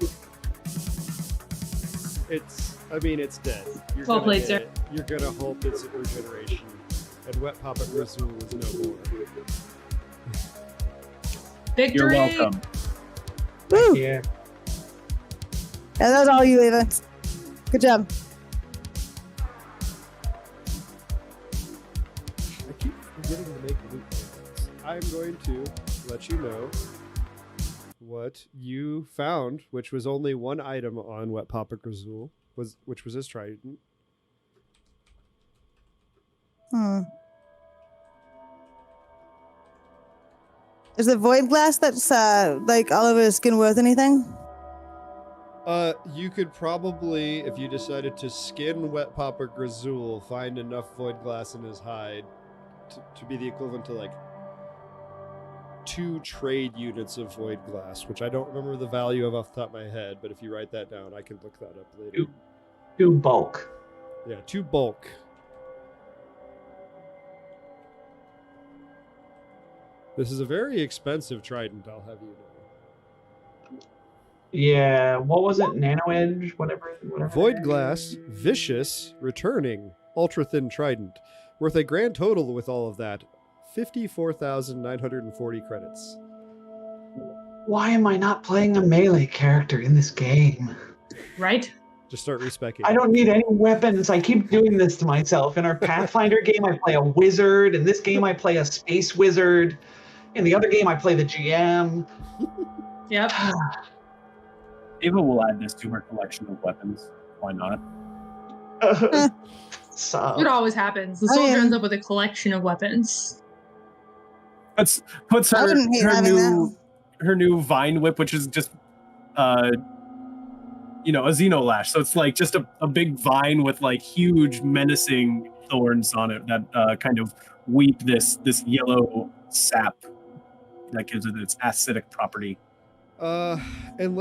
It's dead. You're Well gonna played, hit sir. it. You're gonna hope it's a regeneration. And Wet Pappa Grazuul is no more. Victory. You're welcome. Woo! Yeah. Yeah, that was all you, Ava. Good job. I keep forgetting to make loot tables. I'm going to let you know what you found, which was only one item on Wet Pappa Grazuul, which was his trident. Is the void glass that's like all over his skin worth anything? You could probably, if you decided to skin Wet Pappa Grazuul, find enough void glass in his hide to be the equivalent to like 2 trade units of void glass, which I don't remember the value of off the top of my head, but if you write that down, I can look that up later. Do bulk. Yeah, 2 bulk. This is a very expensive trident, I'll have you know. Yeah. What was it? Nano Edge? Whatever. Void glass, vicious, returning, ultra thin trident, worth a grand total with all of that, 54,940 credits. Why am I not playing a melee character in this game? Right? Just start respecing. I don't need any weapons. I keep doing this to myself. In our Pathfinder game, I play a wizard. In this game, I play a space wizard. In the other game, I play the GM. Yep. Ava will add this to her collection of weapons. Why not? So It always happens. The soldier ends up with a collection of weapons. Puts I wouldn't hate having her new vine whip, which is just a Xenolash. So it's like just a big vine with like huge menacing thorns on it that kind of weep this yellow sap that gives it its acidic property. And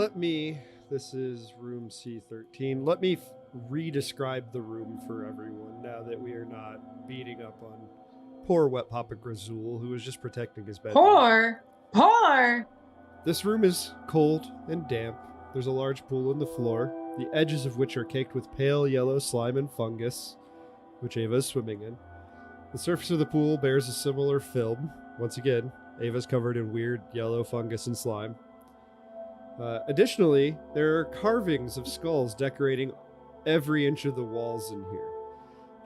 this is room C13. Let me re-describe the room for everyone now that we are not beating up on poor Wet Pappa Grazuul, who is just protecting his bedroom. Poor. This room is cold and damp. There's a large pool in the floor, the edges of which are caked with pale yellow slime and fungus, which Ava is swimming in. The surface of the pool bears a similar film. Once again, Ava's covered in weird yellow fungus and slime. Additionally, there are carvings of skulls decorating every inch of the walls in here.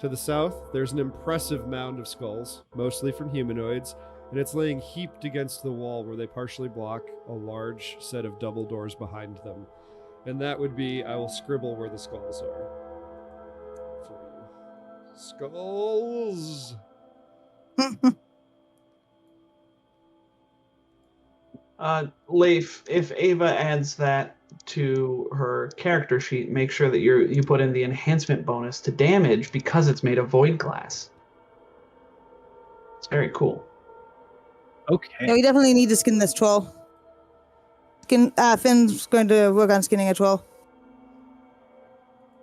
To the south, there's an impressive mound of skulls, mostly from humanoids, and it's laying heaped against the wall where they partially block a large set of double doors behind them. And that would be, I will scribble where the skulls are for you. Skulls! Leif, if Ava adds that to her character sheet, make sure that you put in the enhancement bonus to damage because it's made of void glass. It's very cool. Okay. Yeah, we definitely need to skin this troll. Finn's going to work on skinning a troll.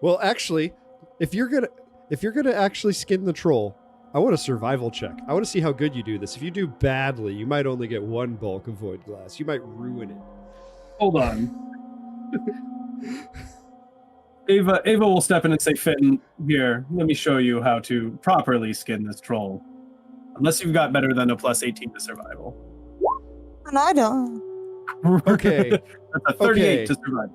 Well, actually, if you're gonna actually skin the troll, I want a survival check. I want to see how good you do this. If you do badly, you might only get one bulk of void glass. You might ruin it. Hold on. Ava will step in and say, Finn, here, let me show you how to properly skin this troll. Unless you've got better than a plus 18 to survival. No, I don't. Okay. That's a 38 Okay. to survive.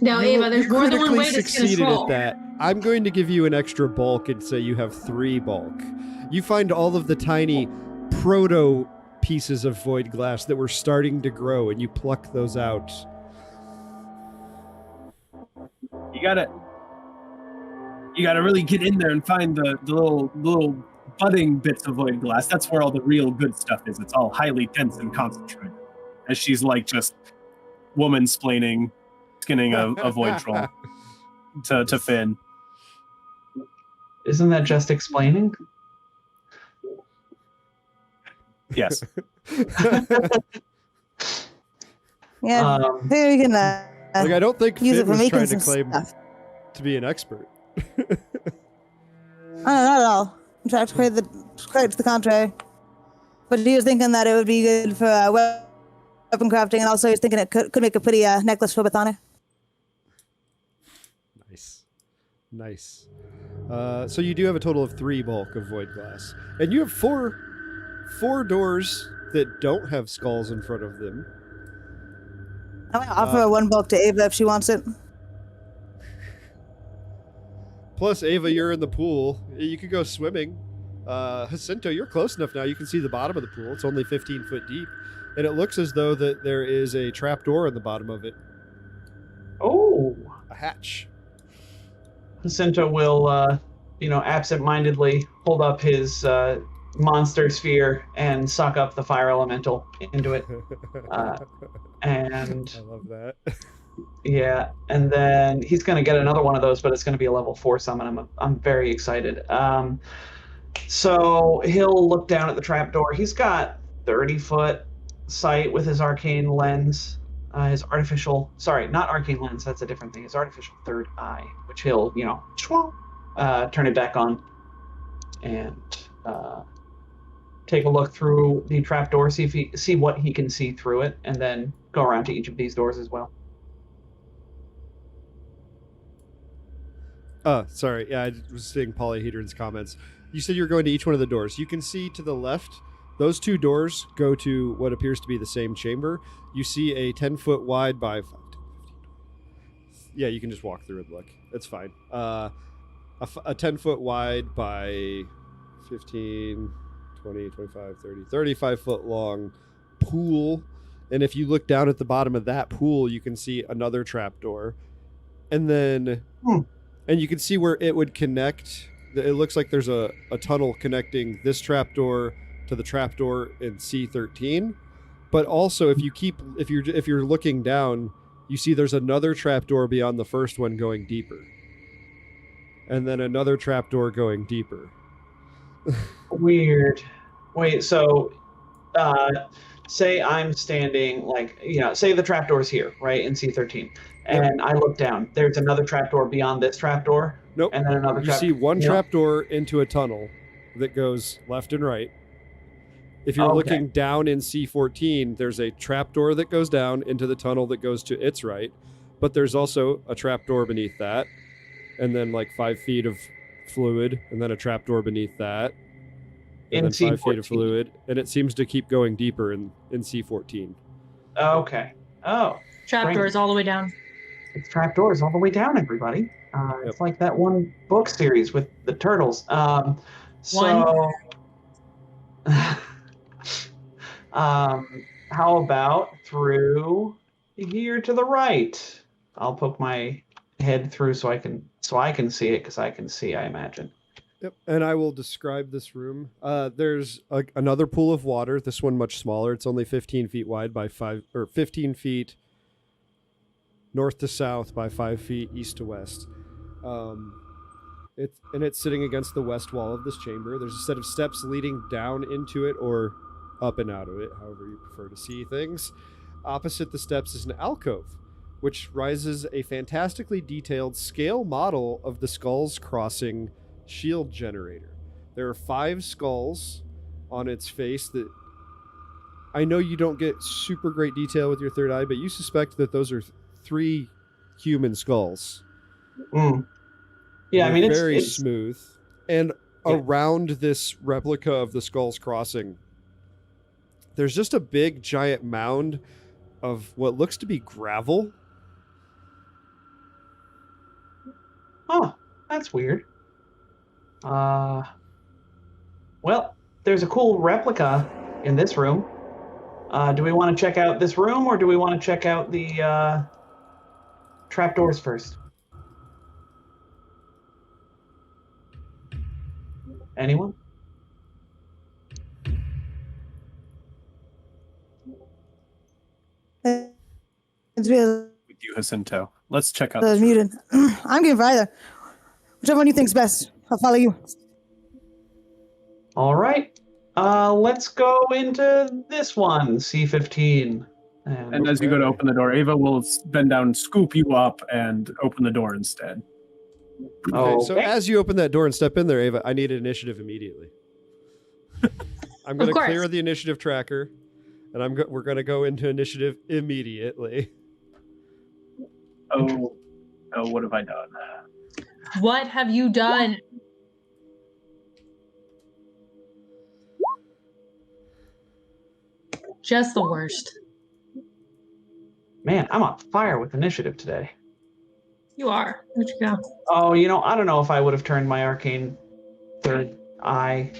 Now, Ava, there's you more than one critically way to skin a succeeded troll. at that. I'm going to give you an extra bulk and say you have 3 bulk. You find all of the tiny proto pieces of void glass that were starting to grow, and you pluck those out. You gotta really get in there and find the little budding bits of void glass. That's where all the real good stuff is. It's all highly dense and concentrated. As she's like just woman-splaining, skinning a void troll to Finn. Isn't that just explaining? Yes. Yeah, maybe we can Like, I don't think use it Finn for was making trying to some claim stuff. to be an expert. Oh, not at all. I'm trying to quite to the contrary. But he was thinking that it would be good for weapon crafting, and also he was thinking it could make a pretty necklace for Bethana. Nice. So you do have a total of 3 bulk of void glass, and you have four doors that don't have skulls in front of them. I'm gonna offer a 1 bulk to Ava if she wants it. Plus, Ava, you're in the pool. You could go swimming. Jacinto, you're close enough now. You can see the bottom of the pool. It's only 15 foot deep, and it looks as though that there is a trap door in the bottom of it. Oh. A hatch. Jacinto will, absent-mindedly hold up his monster sphere and suck up the fire elemental into it. And I love that. yeah, and then he's going to get another one of those, but it's going to be a level 4 summon. I'm very excited. So he'll look down at the trapdoor. He's got 30-foot sight with his arcane lens. His artificial, not arcane lens, that's a different thing. His artificial third eye, which he'll, turn it back on and take a look through the trapdoor, see what he can see through it, and then go around to each of these doors as well. Sorry. Yeah, I was seeing Polyhedron's comments. You said you're going to each one of the doors. You can see to the left, those 2 doors go to what appears to be the same chamber. You see a 10-foot wide by 5, 10, 15. Yeah, you can just walk through and look. It's fine. A 10-foot wide by 15, 20, 25, 30, 35-foot long pool. And if you look down at the bottom of that pool, you can see another trapdoor. And then... And you can see where it would connect. It looks like there's a tunnel connecting this trapdoor to the trapdoor in C13. But also, if you're looking down, you see there's another trapdoor beyond the first one going deeper, and then another trapdoor going deeper. Weird. Wait, so say I'm standing, say the trapdoor's here, right, in C13, and I look down. There's another trapdoor beyond this trapdoor? Nope. And then another You see one trapdoor into a tunnel that goes left and right. If you're looking down in C14, there's a trapdoor that goes down into the tunnel that goes to its right, but there's also a trapdoor beneath that, and then 5 feet of fluid, and then a trapdoor beneath that, and then 5 feet of fluid, and it seems to keep going deeper in C14. Okay. Oh. Trapdoors all the way down. It's trapdoors all the way down, everybody. It's like that one book series with the turtles. How about through here to the right? I'll poke my head through so I can see it, because I can see, I imagine. Yep. And I will describe this room. There's another pool of water. This one much smaller. It's only 15 feet wide by 15 feet north to south by 5 feet east to west. It's sitting against the west wall of this chamber. There's a set of steps leading down into it or up and out of it, however you prefer to see things. Opposite the steps is an alcove, which rises a fantastically detailed scale model of the Skulls Crossing shield generator. There are 5 skulls on its face that I know you don't get super great detail with your third eye, but you suspect that those are 3 human skulls. Yeah, I mean, it's very smooth. And around this replica of the Skulls Crossing, there's just a big giant mound of what looks to be gravel. Oh, that's weird. Well, there's a cool replica in this room. Do we want to check out this room, or do we want to check out the trapdoors first? Anyone? It's real. With you, Jacinto. Let's check out The this room. mutant. I'm game for either. Whichever one you think's best. I'll follow you. All right. Let's go into this one, C15. And as you go to open the door, Ava will bend down, scoop you up, and open the door instead. Okay, so as you open that door and step in there, Ava, I need an initiative immediately. I'm going to clear the initiative tracker, and we're going to go into initiative immediately. Oh, what have I done? What have you done? Just the worst. Man, I'm on fire with initiative today. You are. Where'd you go? Oh, I don't know if I would have turned my arcane third eye,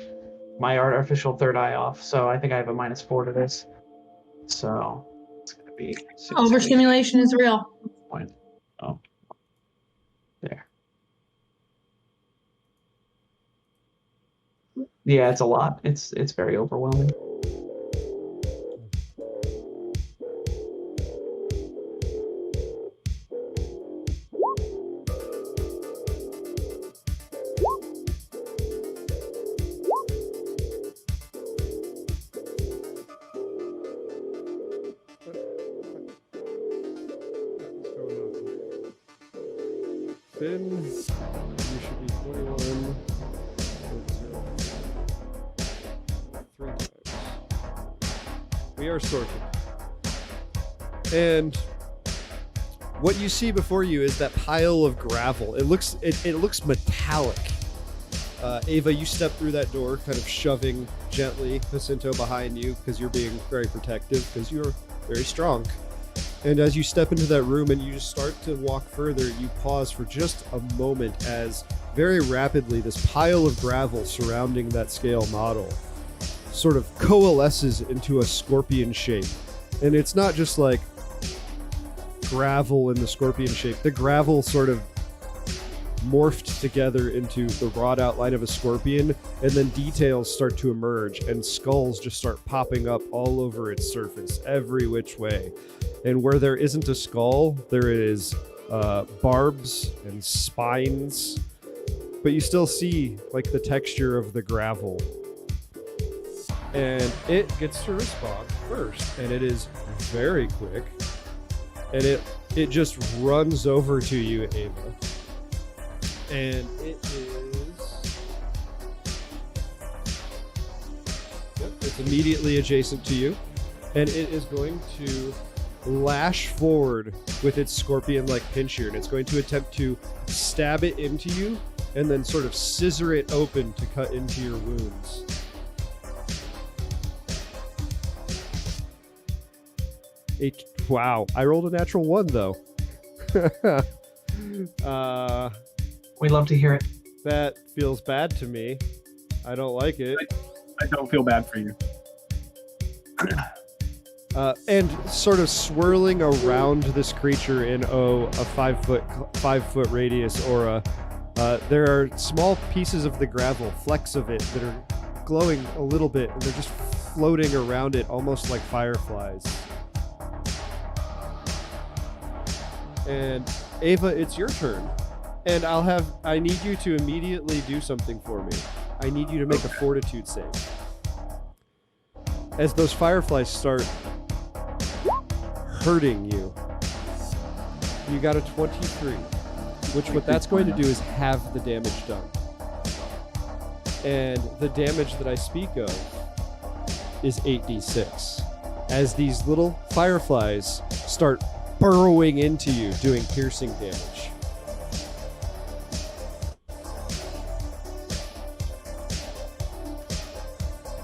my artificial third eye off. So I think I have a -4 to this. So it's going to be 16. Overstimulation is real. Oh, there. Yeah, it's a lot. It's very overwhelming. Finn, you should be 21. 3 times. We are sorted. And what you see before you is that pile of gravel. It looks metallic. Ava, you step through that door, kind of shoving gently Jacinto behind you because you're being very protective because you're very strong. And as you step into that room and you just start to walk further, you pause for just a moment as very rapidly this pile of gravel surrounding that scale model sort of coalesces into a scorpion shape. And it's not just like gravel in the scorpion shape. The gravel sort of morphed together into the broad outline of a scorpion, and then details start to emerge and skulls just start popping up all over its surface, every which way. And where there isn't a skull, there is barbs and spines, but you still see like the texture of the gravel. And it gets to respond first, and it is very quick, and it just runs over to you, Ava. And it is... Yep, it's immediately adjacent to you. And it is going to lash forward with its scorpion-like pincher. And it's going to attempt to stab it into you and then sort of scissor it open to cut into your wounds. Wow, I rolled a natural 1, though. We love to hear it. That feels bad to me. I don't like it. I don't feel bad for you. And sort of swirling around this creature in a 5 foot radius aura, there are small pieces of the gravel, flecks of it that are glowing a little bit, and they're just floating around it almost like fireflies. And Ava, it's your turn. And I need you to immediately do something for me. I need you to make a fortitude save. As those fireflies start hurting you. You got a 23, which what that's going to do is have the damage done. And the damage that I speak of is 8d6. As these little fireflies start burrowing into you, doing piercing damage.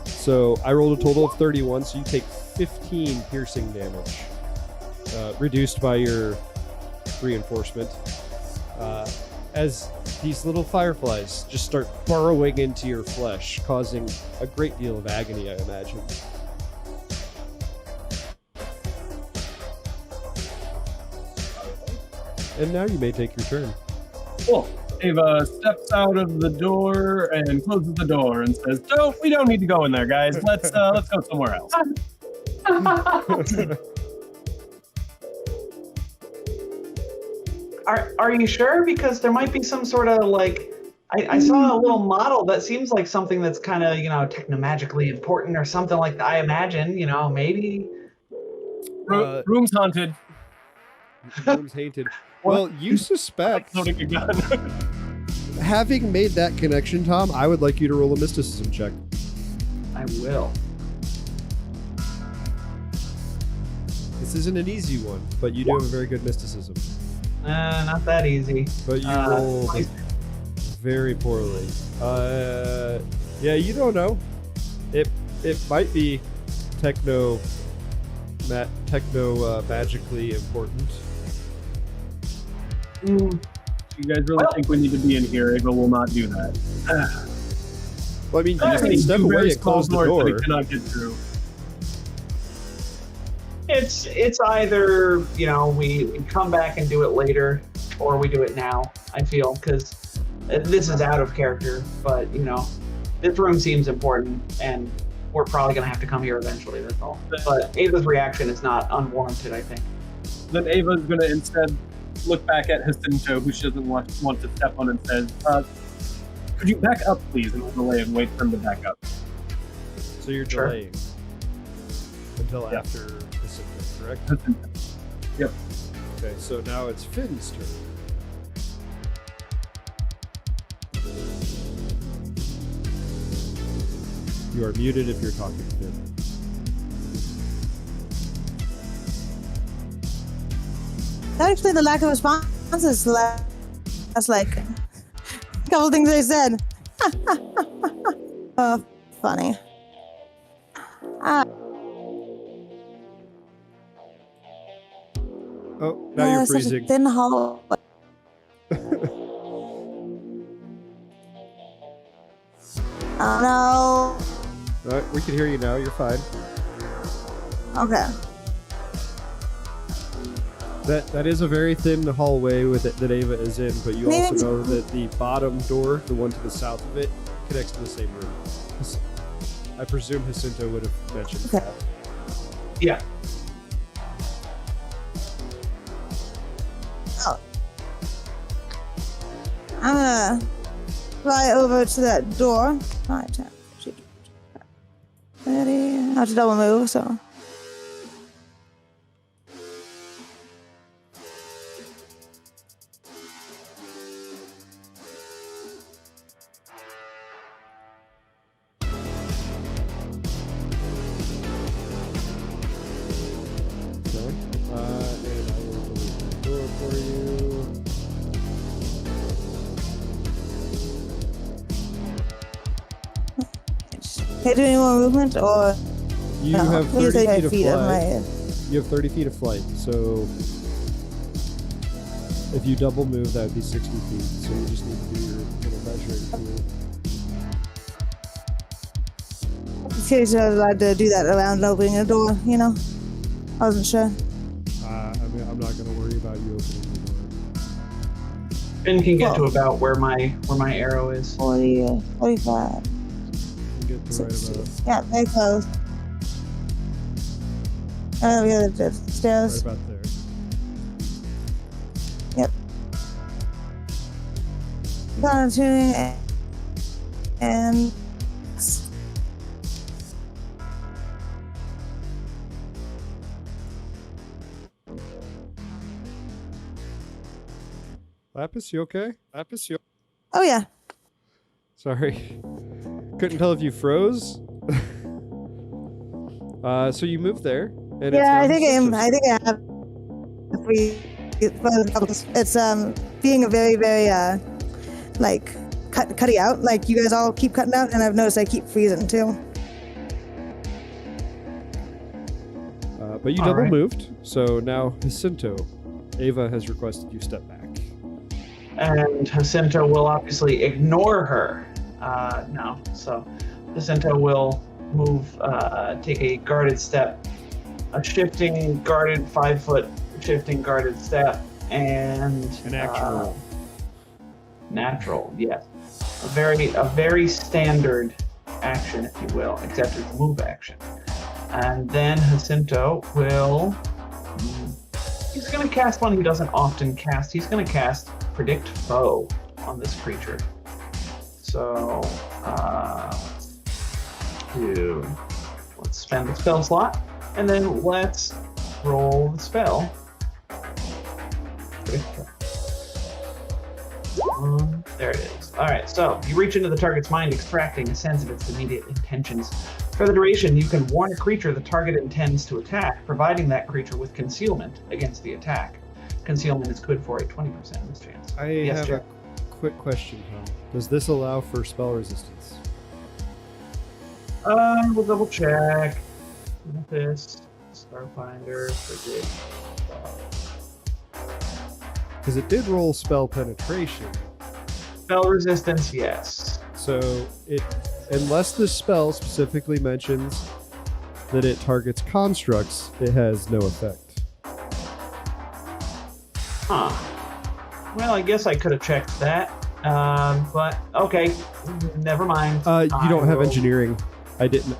So I rolled a total of 31, so you take 15 piercing damage. Reduced by your reinforcement. As these little fireflies just start burrowing into your flesh, causing a great deal of agony, I imagine. And now you may take your turn. Cool. Ava steps out of the door and closes the door and says, "No, we don't need to go in there, guys. Let's go somewhere else." Are you sure? Because there might be some sort of like I saw a little model that seems like something that's kind of technomagically important or something like that. I imagine maybe Room's haunted. Room's haunted. Well, you suspect. Loading a gun. Having made that connection, Tom, I would like you to roll a mysticism check. I will. This isn't an easy one, but you do have a very good mysticism. Not that easy. But you roll very poorly. Yeah, you don't know. It might be magically important. You guys really think we need to be in here? Ava will not do that. Well, I mean, you just need to step away and close the door. That it cannot get through. It's either we come back and do it later, or we do it now. I feel because this is out of character, but this room seems important, and we're probably gonna have to come here eventually. That's all. But Ava's reaction is not unwarranted, I think. Then Ava's gonna instead look back at Jacinto, who she doesn't want to step on, and says, "Could you back up, please?" And delay and wait for him to back up. So you're Sure. delaying until after Jacinto, correct? Yep. Okay, so now it's Finn's turn. You are muted if you're talking, Finn. Actually, the lack of responses that's like a couple things they said. Oh, funny. Oh, now you're such a freezing. thin hole. Oh no. All right, we can hear you now. You're fine. Okay. That is a very thin hallway with it that Ava is in, but you also know that the bottom door, the one to the south of it, connects to the same room. I presume Jacinto would have mentioned that. Yeah. Oh. I'm gonna fly over to that door. 5, 10, 15, 30. I have to double move, so. Can I do any more movement, or You no? have 30 feet of of flight. my. You have 30 feet of flight, so if you double move, that would be 60 feet. So you just need to do your little measuring tool. I'm curious if I'd like to do that around opening a door, I wasn't sure. I mean, I'm not gonna worry about you opening the door. Finn can get Well- to about where my arrow is. 40, 45, You get to right 60. about Yeah, very close. We got the stairs. right about there. Tuning and Lapis, you okay? Lapis, you? oh yeah. Sorry, couldn't tell if you froze. So you moved there, and Yeah, I it's think I have. It's being a very like cutting out. Like you guys all keep cutting out, and I've noticed I keep freezing too. But you All double right. moved, so now Jacinto, Ava has requested you step back. And Jacinto will obviously ignore her now. So Jacinto will move, take a guarded step, a shifting guarded 5-foot shifting guarded step, and An action roll. Natural, yes. A very standard action, if you will, except it's a move action. And then Jacinto will. He's going to cast one he doesn't often cast. He's going to cast Predict Foe on this creature. So, let's spend the spell slot, and then let's roll the spell. Predict Foe. There it is. All right, so you reach into the target's mind, extracting a sense of its immediate intentions. For the duration, you can warn a creature the target intends to attack, providing that creature with concealment against the attack. Concealment is good for a 20% mischance. I Yes, have Jack. a quick question, Tom. Does this allow for spell resistance? We'll double check. This Starfinder Frigid. Because it did roll spell penetration. Spell resistance, yes. So it, unless this spell specifically mentions that it targets constructs, it has no effect. Huh. Well, I guess I could have checked that. But okay, never mind. You don't have will- engineering. I didn't.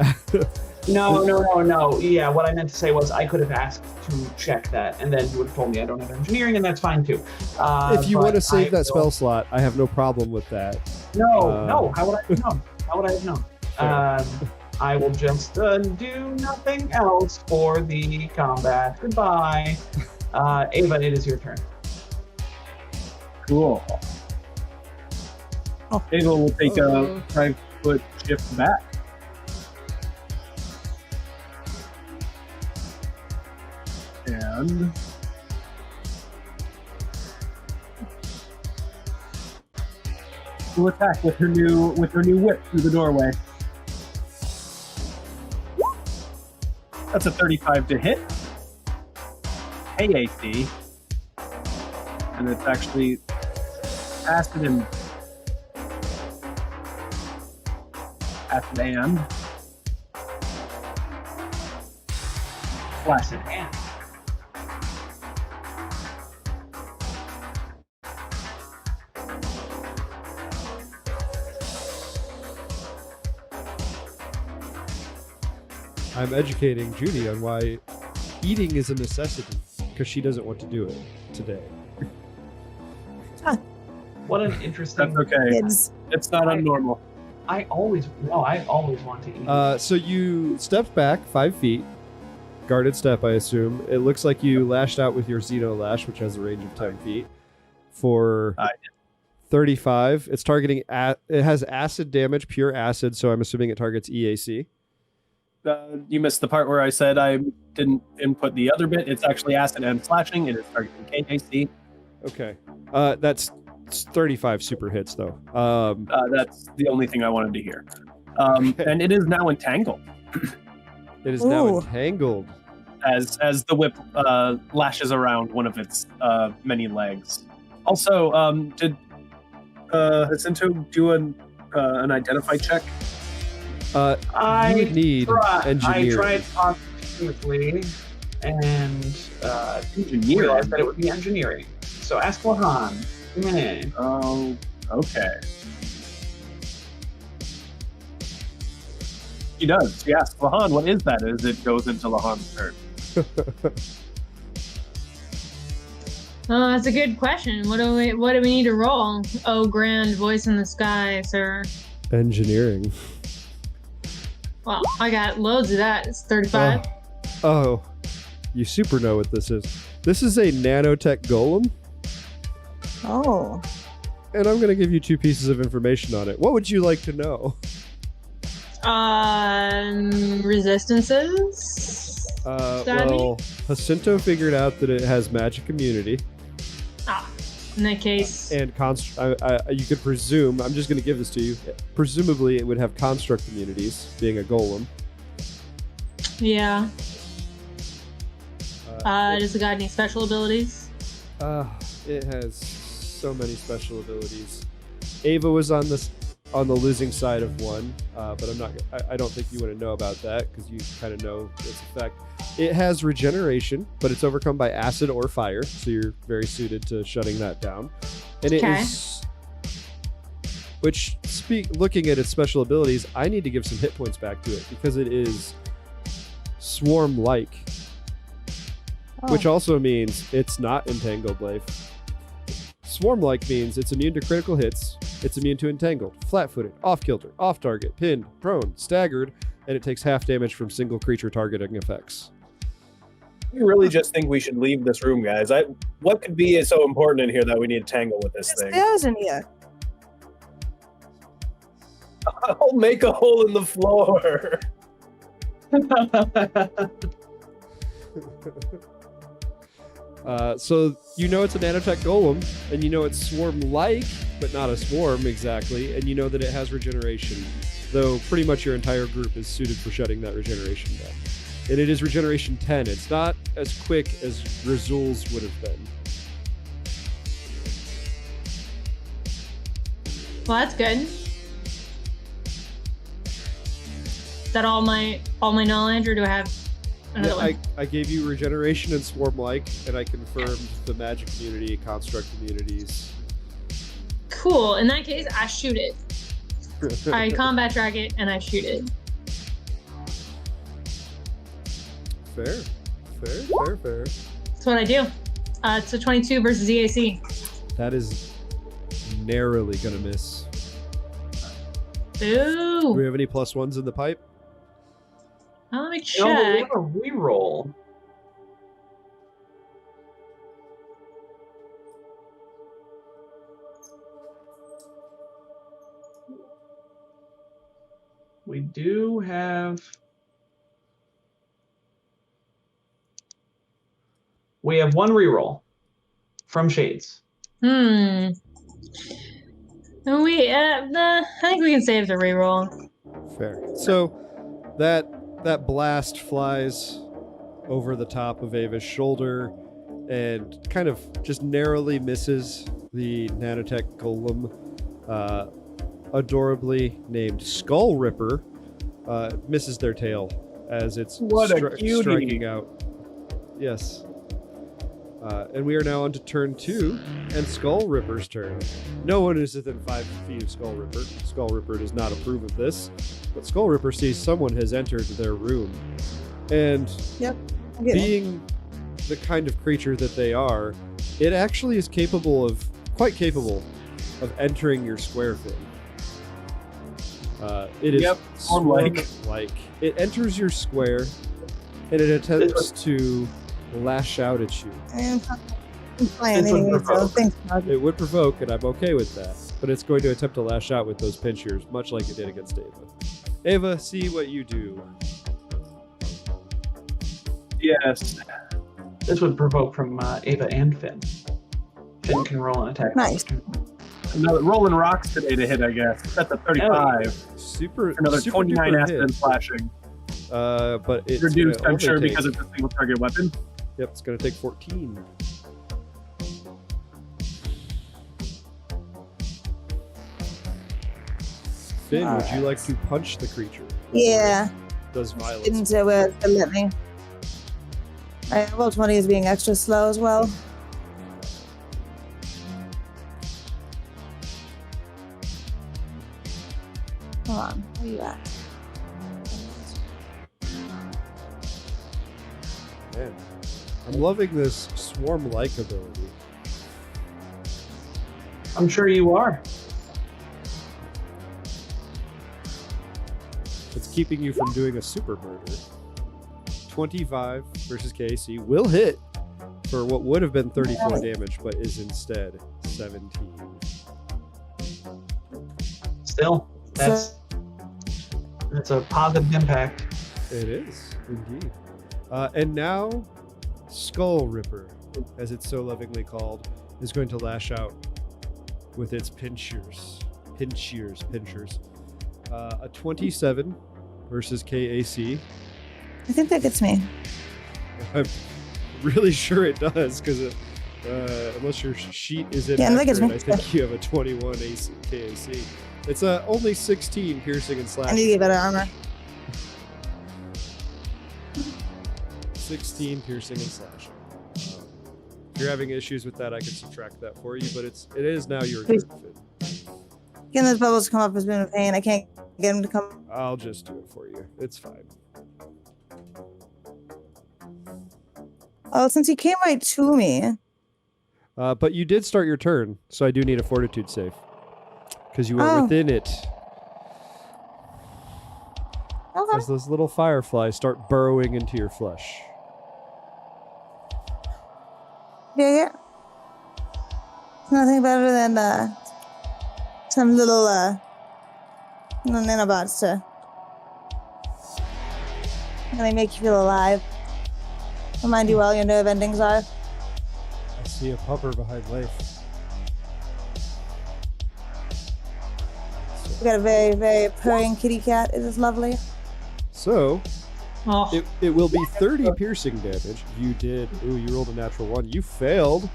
No. Yeah, what I meant to say was I could have asked to check that, and then you would have told me I don't have engineering, and that's fine too. If you want to but save I that will- spell slot, I have no problem with that. No. How would I have known? How would I have known? Fair. I will just do nothing else for the combat. Goodbye. Ava, it is your turn. Cool. Ava will take a 5-foot shift back. And will attack with her new whip through the doorway. That's a 35 to hit. AAC. And it's actually acid and Flaccid hand. I'm educating Judy on why eating is a necessity, because she doesn't want to do it today. What an interesting. That's okay. Kids. It's not unnormal. I always want to eat. So you stepped back 5 feet, guarded step, I assume. It looks like you lashed out with your Xeno Lash, which has a range of 10 feet, for I did. 35. It's targeting. It has acid damage, pure acid, so I'm assuming it targets EAC. You missed the part where I said I didn't input the other bit. It's actually acid and slashing. It is targeting KJC. Okay. That's 35 super hits, though. That's the only thing I wanted to hear. And it is now entangled It is now Ooh. entangled. as the whip lashes around one of its many legs. Also, did Jacinto do an identify check? You would need I engineering. tried positively. and realized that it would be engineering. So ask Lahan. Meh. Oh, okay. He does, yes. Lahan, what is that? As it goes into Lahan's turn. That's a good question. What do we need to roll? Oh, grand voice in the sky, sir. Engineering. Well, I got loads of that. It's 35. Oh, you super know what this is. This is a Nanotech Golem, Oh. and I'm going to give you 2 pieces of information on it. What would you like to know? Resistances? Well, Jacinto figured out that it has magic immunity. In that case. And you could presume, I'm just going to give this to you, presumably it would have construct immunities, being a golem. Yeah. Does the guy have any special abilities? It has so many special abilities. Ava was on the losing side of one, but I don't think you want to know about that because you kind of know its effect. It has regeneration, but it's overcome by acid or fire, so you're very suited to shutting that down. And it is, looking at its special abilities, I need to give some hit points back to it because it is swarm-like, which also means it's not entangled life. Swarm-like means it's immune to critical hits, it's immune to entangled, flat-footed, off-kilter, off-target, pinned, prone, staggered, and it takes half damage from single creature targeting effects. I really just think we should leave this room, guys. What could be so important in here that we need to tangle with this thing? Stairs in here. I'll make a hole in the floor. So you know it's a Nanotech Golem, and you know it's swarm-like, but not a swarm exactly, and you know that it has regeneration, though pretty much your entire group is suited for shutting that regeneration down. And it is regeneration 10. It's not as quick as Grazuul's would have been. Well, that's good. Is that all my knowledge, or do I have another one? I gave you regeneration and swarm-like, and I confirmed the magic immunity, construct immunities. Cool. In that case, I shoot it. I combat track it, and I shoot it. Fair. That's what I do. It's a 22 versus EAC. That is narrowly gonna miss. Boo! Do we have any +1s in the pipe? Let me No, check. we have a reroll. We do have. We have 1 reroll from Shades. I think we can save the reroll. Fair. So that blast flies over the top of Ava's shoulder and kind of just narrowly misses the Nanotech Golem, adorably named Skull Ripper, misses their tail as it's striking out. Yes. And we are now on to turn 2 and Skull Ripper's turn. No one is within 5 feet of Skull Ripper. Skull Ripper does not approve of this, but Skull Ripper sees someone has entered their room. And being the kind of creature that they are, it actually is quite capable of entering your square thing. It is swarm-like. It enters your square and it attempts to lash out at you. I'm playing anyway, so thanks, Mark. It would provoke, and I'm okay with that. But it's going to attempt to lash out with those pinchers, much like it did against Ava. Ava, see what you do. Yes. This would provoke from Ava and Finn. Finn can roll an attack. Nice. Rolling rocks today to hit, I guess. That's a 35. Another 29 acid flashing. But it's reduced, I'm sure, because it's a single target weapon. Yep, it's going to take 14. Finn, would you like to punch the creature? Yeah. Does violence. Into where it let me. Alright, roll 20 is being extra slow as well. Hold on, where are you at? Man, I'm loving this swarm-like ability. I'm sure you are. It's keeping you from doing a super murder. 25 versus KAC will hit for what would have been 34 damage, but is instead 17. Still, that's a positive impact. It is, indeed. And now, Skull Ripper, as it's so lovingly called, is going to lash out with its pinchers. A 27 versus KAC. I think that gets me. I'm really sure it does, because unless your sheet is Yeah, that gets inaccurate, me. I think you have a 21 AC, KAC. It's only 16 piercing and I slashing. need to get better armor. 16 piercing and slashing. If you're having issues with that, I can subtract that for you, but it is now your turn, Finn. Getting those bubbles to come up has been a pain. I can't get them to come. I'll just do it for you. It's fine. Oh, since he came right to me. But you did start your turn, so I do need a fortitude save. Because you were within it. Okay. As those little fireflies start burrowing into your flesh. Yeah. It's nothing better than some little nanobots to really make you feel alive. Remind you all your nerve endings are. I see a pupper behind life. We got a very, very purring kitty cat. It is lovely. So, Oh, it will be 30 piercing damage. You did. Ooh, you rolled a natural 1. You failed.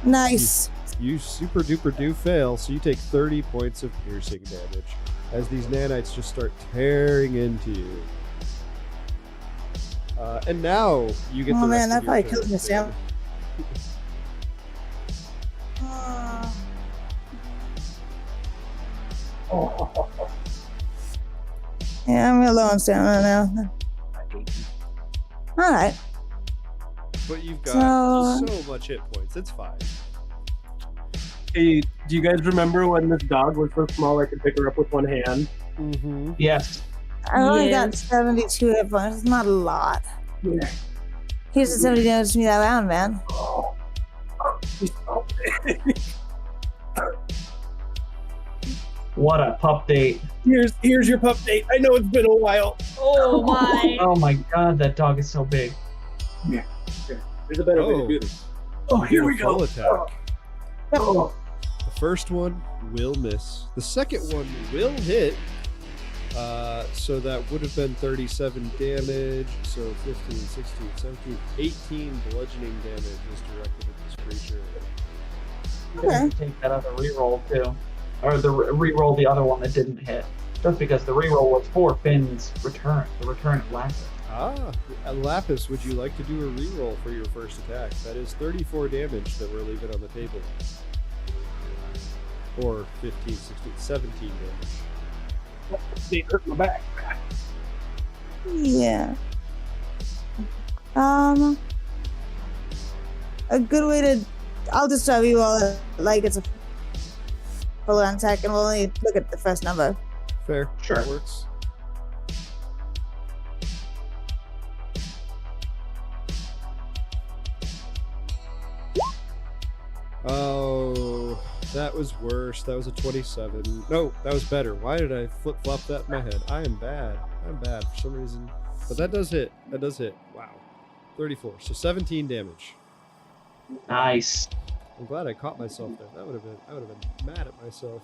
Nice. You super duper do fail, so you take 30 points of piercing damage as these nanites just start tearing into you. And now you get Oh the man, rest that of your probably turn, killed me, Sam. Yeah, I'm real low on stamina now. Alright. But you've got So- so much hit points. It's fine. Hey, do you guys remember when this dog was so small I could pick her up with one hand? Mm-hmm. Yes. I only got Yes. 72 hit points. It's not a lot. Yeah. Here's the 70 damage to me that round, man. What a pup date. Here's your pup date. I know it's been a while. oh my. Oh my god, that dog is so big. There's a better way to do this. Oh, You here get we a full go. attack. Oh. The first one will miss. The second one will hit. So that would have been 37 damage. So 15, 16, 17, 18 bludgeoning damage is directed at this creature. You can take that other reroll too. Or the reroll the other one that didn't hit. Just because the reroll was for Finn's return. The return of Lapis. Lapis, would you like to do a reroll for your first attack? That is 34 damage that we're leaving on the table. Or 15, 16, 17 damage. They hurt my back. Yeah. A good way to... I'll just tell you all like it's a full on attack and we'll only look at the first number. Fair. Sure. That works. Oh, that was worse. That was a 27. No, that was better. Why did I flip-flop that in my head? I am bad. I'm bad for some reason. But that does hit. That does hit. Wow. 34. So 17 damage. Nice. I'm glad I caught myself there. I would have been mad at myself.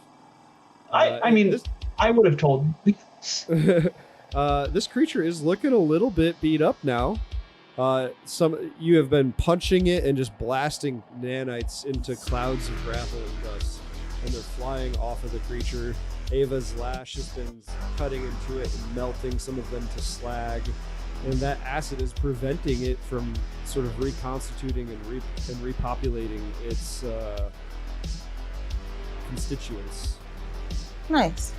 I mean, I would have told you. This creature is looking a little bit beat up now. You have been punching it and just blasting nanites into clouds of gravel and dust, and they're flying off of the creature. Ava's lash has been cutting into it and melting some of them to slag. and that acid is preventing it from sort of reconstituting and repopulating its constituents. Nice.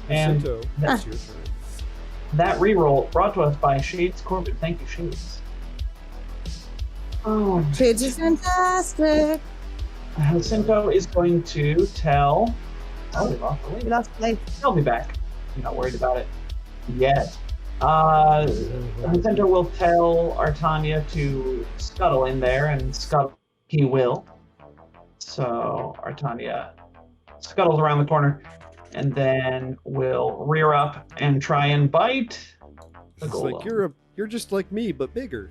And Jacinto, that's your turn. that reroll brought to us by Shades Corbin. Thank you, Shades. Oh, Shades is fantastic. Jacinto is going to tell. Oh, we lost the We lead. lost life. He'll be back. I'm not worried about it yet. Jacinto will tell Artania to scuttle in there, and scuttle he will. So Artania scuttles around the corner, and then will rear up and try and bite the It's golem. like you're just like me, but bigger.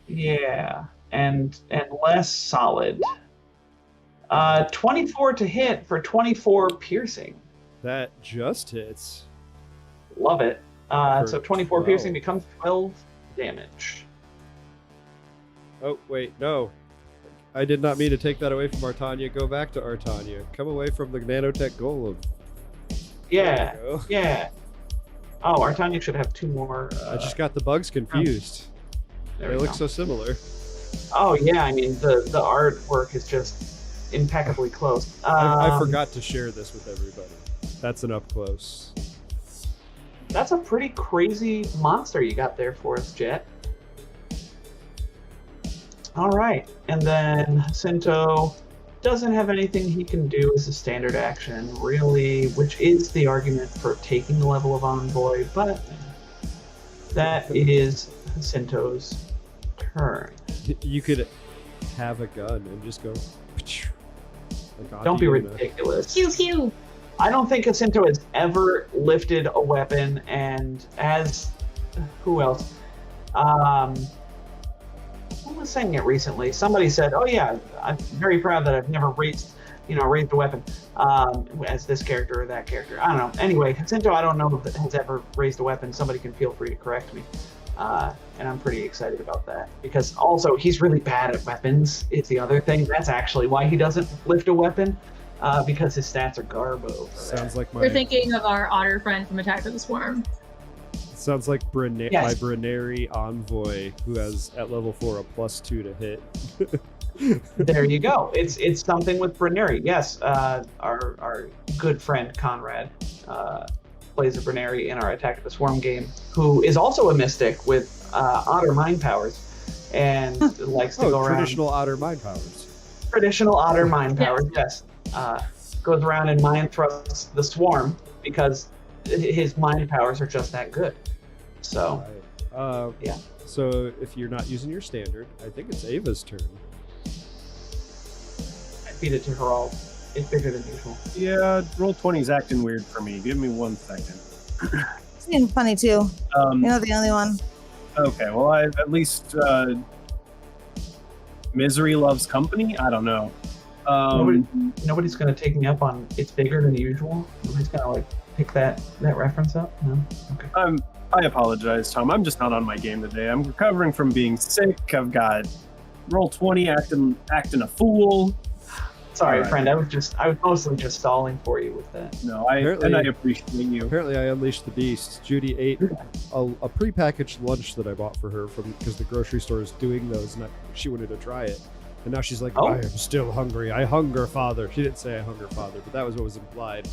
Yeah, and less solid. 24 to hit for 24 piercing. That just hits. Love it. For So 24 12. piercing becomes 12 damage. Oh, wait, no. I did not mean to take that away from Artania. Go back to Artania. Come away from the Nanotech Golem. Yeah, There we go. yeah. Oh, Artania should have 2 more. I just got the bugs confused. There They we look go. so similar. Oh yeah, I mean the artwork is just impeccably close. I forgot to share this with everybody. That's an up close. That's a pretty crazy monster you got there for us, Jet. All right, and then Jacinto doesn't have anything he can do as a standard action, really, which is the argument for taking the level of Envoy, but that is Jacinto's turn. You could have a gun and just go. Like Don't be Auntie in a- ridiculous. Pew pew. I don't think Jacinto has ever lifted a weapon, and as who else? Who was saying it recently? Somebody said, "Oh yeah, I'm very proud that I've never raised a weapon as this character or that character." I don't know. Anyway, Jacinto, I don't know if has ever raised a weapon. Somebody can feel free to correct me, and I'm pretty excited about that because also he's really bad at weapons. It's the other thing. That's actually why he doesn't lift a weapon. Because his stats are garbo. Sounds like my. We're thinking of our otter friend from Attack of the Swarm. Sounds like Yes. my Bruneri envoy, who has at level 4 a +2 to hit. There you go. It's something with Bruneri. Yes, our good friend Conrad plays a Bruneri in our Attack of the Swarm game, who is also a mystic with otter mind powers, and likes to go around. Traditional otter mind powers. Traditional otter mind powers. Yes, goes around and mind thrusts the swarm because his mind powers are just that good. So Right. yeah. So if you're not using your standard, I think it's Ava's turn. I feed it to her all. It's bigger than usual. Yeah, roll 20's acting weird for me. Give me 1 second. It's being funny too. You're not the only one. Okay, well, I at least misery loves company. I don't know. Nobody's gonna take me up on it's bigger than usual. Nobody's gonna like pick that reference up. No. Okay. I apologize, Tom. I'm just not on my game today. I'm recovering from being sick. I've got roll 20 acting a fool. Sorry, All right. friend. I was mostly just stalling for you with that. No, I appreciate you. Apparently, I unleashed the beast. Judy ate a prepackaged lunch that I bought for her because the grocery store is doing those, and she wanted to try it. And now she's like, Oh. I am still hungry. I hunger, father. She didn't say I hunger, father, but that was what was implied.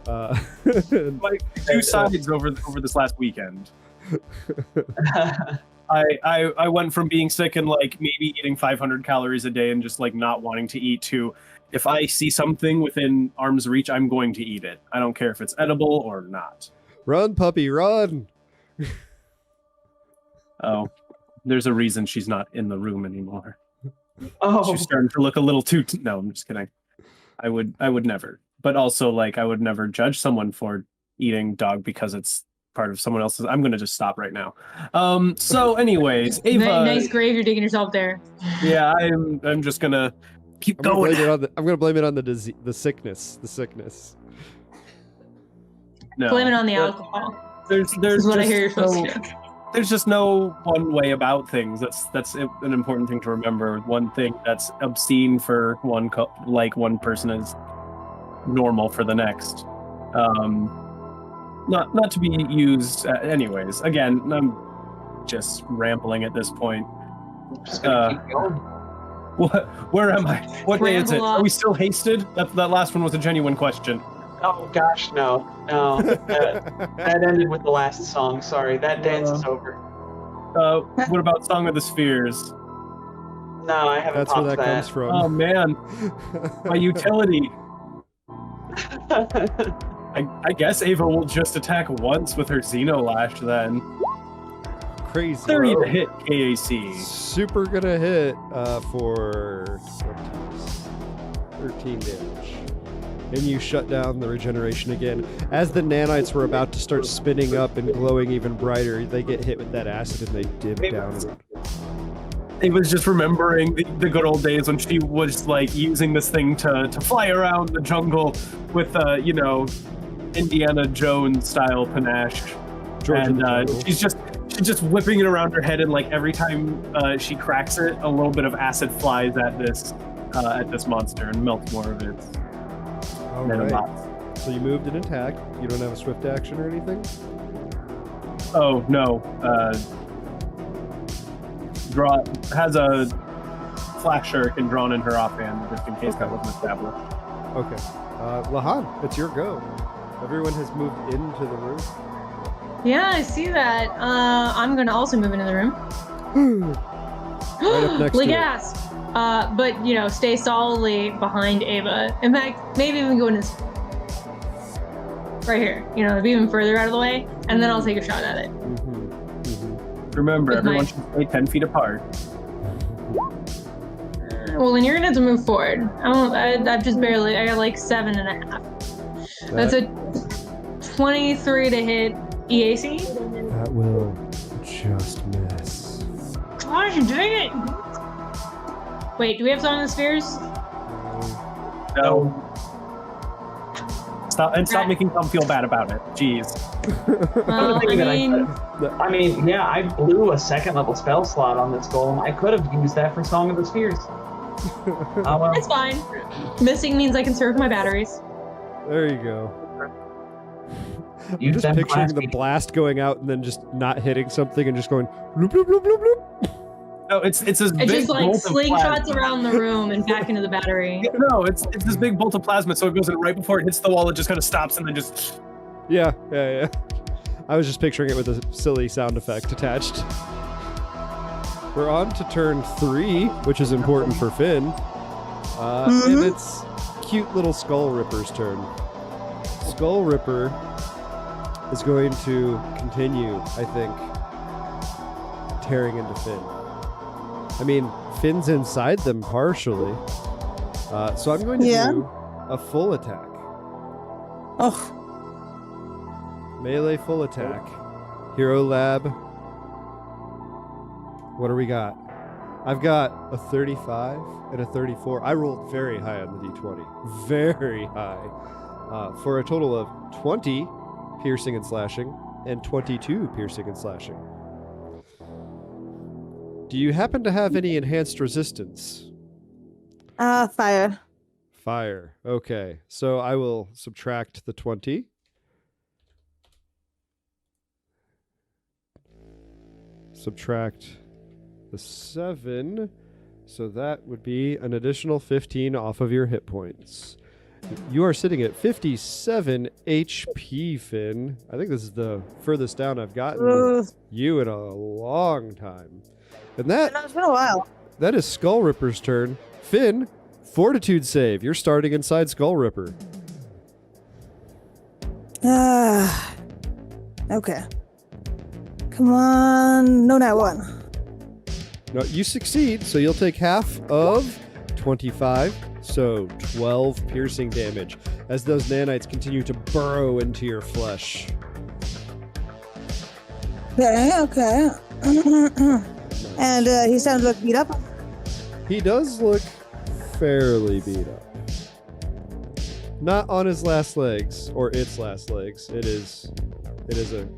Like 2 sides over this last weekend. I went from being sick and like maybe eating 500 calories a day and just like not wanting to eat to if I see something within arm's reach, I'm going to eat it. I don't care if it's edible or not. Run, puppy, run! Oh, there's a reason she's not in the room anymore. Oh, She's starting to look a little too. No, I'm just kidding. I would never. But also, like, I would never judge someone for eating dog because it's part of someone else's. I'm gonna just stop right now. So, anyways, Ava. Nice grave you're digging yourself there. Yeah, I'm just gonna keep I'm going. gonna blame it on the disease, the sickness. No, Blame it on the alcohol. There's This is what I just hear you're supposed no- to do. There's just no one way about things. That's an important thing to remember. One thing that's obscene for one one person is normal for the next. not to be used. Anyways, again, I'm just rambling at this point. Just gonna keep going. Where am I? What day is it? Ramble on. Are we still hasted? That last one was a genuine question. Oh gosh, no. That ended with the last song. Sorry, that dance is over. What about Song of the Spheres? No, I haven't That's where popped that comes from. Oh man, my utility. I guess Ava will just attack once with her Xenolash then. Crazy. 30 to hit KAC. Super gonna hit for 13 damage. And you shut down the regeneration again. As the nanites were about to start spinning up and glowing even brighter, they get hit with that acid and they dip down. It was just remembering the good old days when she was like using this thing to fly around the jungle with Indiana Jones style panache. She's just whipping it around her head, and like every time she cracks it, a little bit of acid flies at this monster and melts more of its nanobots. So you moved an attack. You don't have a swift action or anything? Oh no. Has a flash shuriken drawn in her offhand just in case that wasn't established. Okay. Lahan, it's your go. Everyone has moved into the room. Yeah, I see that. I'm gonna also move into the room. Right up next to gasp. But stay solidly behind Ava. In fact, maybe even go in his right here. Be even further out of the way, and then I'll take a shot at it. Remember, With everyone my- should stay 10 feet apart. Well, then you're gonna have to move forward. I've just barely. I got like 7.5. That's a 23 to hit EAC. That will just miss. Gosh, dang it! Wait, do we have Song of the Spheres? No. Stop making Tom feel bad about it. Jeez. Well, I mean, yeah, I blew a second level spell slot on this golem. I could have used that for Song of the Spheres. Well. it's fine. Missing means I can serve my batteries. There you go. I'm Use just them picturing the blast blast going out and then just not hitting something and just going bloop bloop bloop bloop bloop. No, it's this It big just like bolt of slingshots plasma. around the room and back into the battery. No, it's this big bolt of plasma, so it goes in right before it hits the wall. It just kind of stops and then just. Yeah. I was just picturing it with a silly sound effect attached. We're on to turn 3, which is important for Finn. And it's cute little Skull Ripper's turn. Skull Ripper is going to continue, I think, tearing into Finn. I mean, Finn's inside them partially. So I'm going to do a full attack. Oh, Melee full attack. Hero Lab. What do we got? I've got a 35 and a 34. I rolled very high on the d20. Very high. For a total of 20 piercing and slashing and 22 piercing and slashing. Do you happen to have any enhanced resistance? fire. Fire. Okay. So I will subtract the 20. Subtract the 7. So that would be an additional 15 off of your hit points. You are sitting at 57 HP, Finn. I think this is the furthest down I've gotten Ugh. you in a long time. And I know, it's been a while. that is Skull Ripper's turn. Finn, Fortitude save. You're starting inside Skull Ripper. Okay. Come on. No, not one. No, you succeed, so you'll take half of 25, so 12 piercing damage as those nanites continue to burrow into your flesh. Okay. And he sounds like beat up. He does look fairly beat up. Not on his last legs, or its last legs. It is a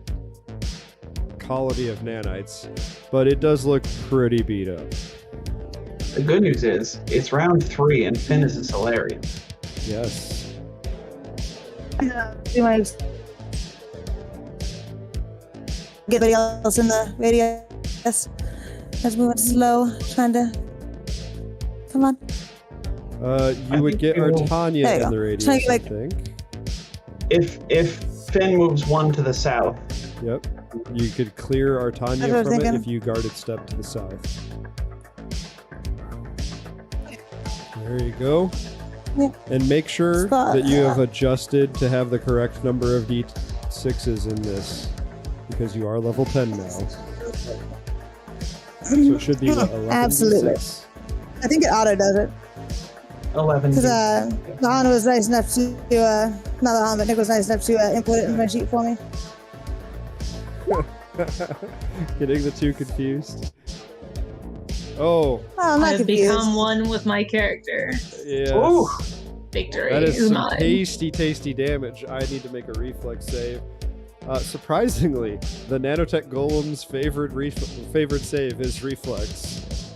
colony of nanites, but it does look pretty beat up. The good news is, it's round 3 and Finn is a Solarian. Yes. Do my get anybody else in the radius. That's moving slow, trying to. Come on. You would get Artania There you in go. the radius, Trying to, I like- think. If Finn moves one to the south, Yep. You could clear That's what I Artania was from it thinking. if you guarded step to the south. There you go. Yeah. And make sure Spot. that you have adjusted to have the correct number of D6s in this, because you are level 10 now. So it should be what, 11 Absolutely. D6? I think it auto does it. 11. Because the Han was nice enough to, not the Han, but Nick was nice enough to input it in my sheet for me. Getting the two confused. Oh, Oh, I'm not I've confused. become one with my character. yes. Ooh. Victory That is is some mine. tasty damage. I need to make a reflex save. Surprisingly, the Nanotech Golem's favorite save is reflex.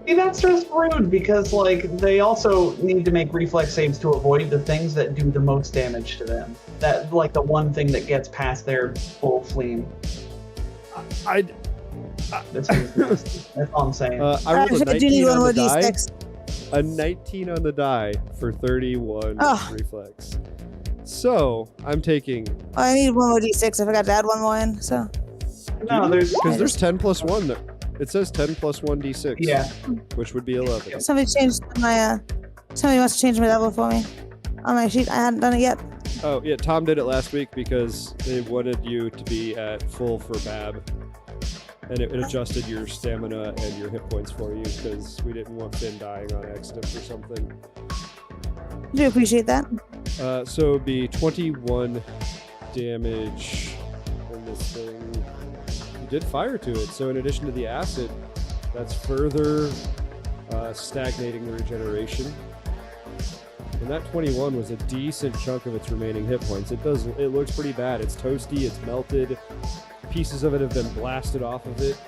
See, that's just rude because, like, they also need to make reflex saves to avoid the things that do the most damage to them. That, like, the one thing that gets past their full fleam. That's all I'm saying. I rolled a I do 19 need one on more the die. D6. A 19 on the die for 31 Oh. reflex. So I'm taking, Oh, I need one more D6. I forgot to add one more in, so. no, there's because there's 10 plus 1 there. It says 10 plus 1 d6. yeah. Which would be 11. Somebody changed my, somebody must have changed my level for me. On my sheet, I hadn't done it yet. Oh, yeah, Tom did it last week because they wanted you to be at full for Bab. And it adjusted your stamina and your hit points for you because we didn't want Finn dying on accident or something. I do appreciate that. So it'd be 21 damage in this thing. You did fire to it, so in addition to the acid, that's further stagnating the regeneration. And that 21 was a decent chunk of its remaining hit points. It looks pretty bad. It's toasty, it's melted. Pieces of it have been blasted off of it.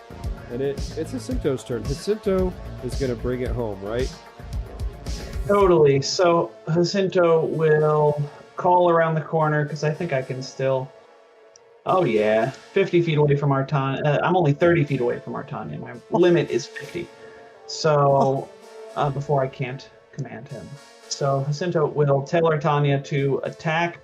And it's Jacinto's turn. Jacinto is going to bring it home, right? Totally. So Jacinto will call around the corner because I think I can still. Oh yeah, 50 feet away from Artania. I'm only 30 feet away from Artania. My limit is 50. So before I can't command him. So Jacinto will tell Artania to attack,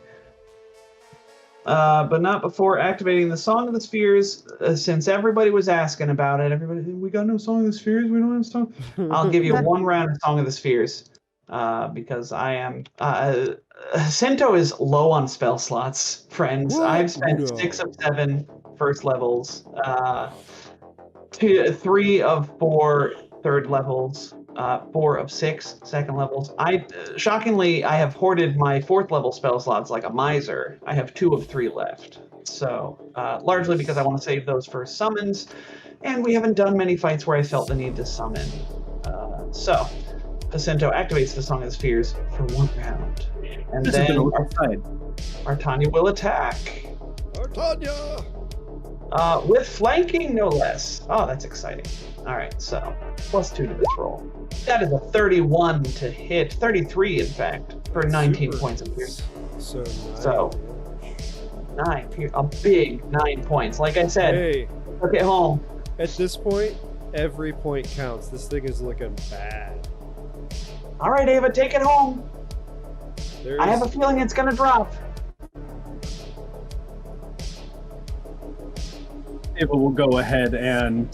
but not before activating the Song of the Spheres. Since everybody was asking about it, we got no Song of the Spheres. We don't have Song. I'll give you one round of Song of the Spheres. Because I am Jacinto is low on spell slots, friends. What? I've spent No. 6 of 7 first levels, 3 of 4 third levels, 4 of 6 second levels. Shockingly, I have hoarded my 4th level spell slots like a miser. I have 2 of 3 left. So largely because I want to save those for summons, and we haven't done many fights where I felt the need to summon. So Jacinto activates the Song of the Spheres for 1 round. And This is then gonna look outside. Artania will attack. Artania! With flanking, no less. Oh, that's exciting. All right, so +2 to this roll. That is a 31 to hit. 33, in fact, for 19 Super. points of pierce. So, 9, a big 9 points. Like I said, Hey, took it home. at this point, every point counts. This thing is looking bad. All right, Ava, take it home. There's, I have a feeling it's going to drop. Ava will go ahead and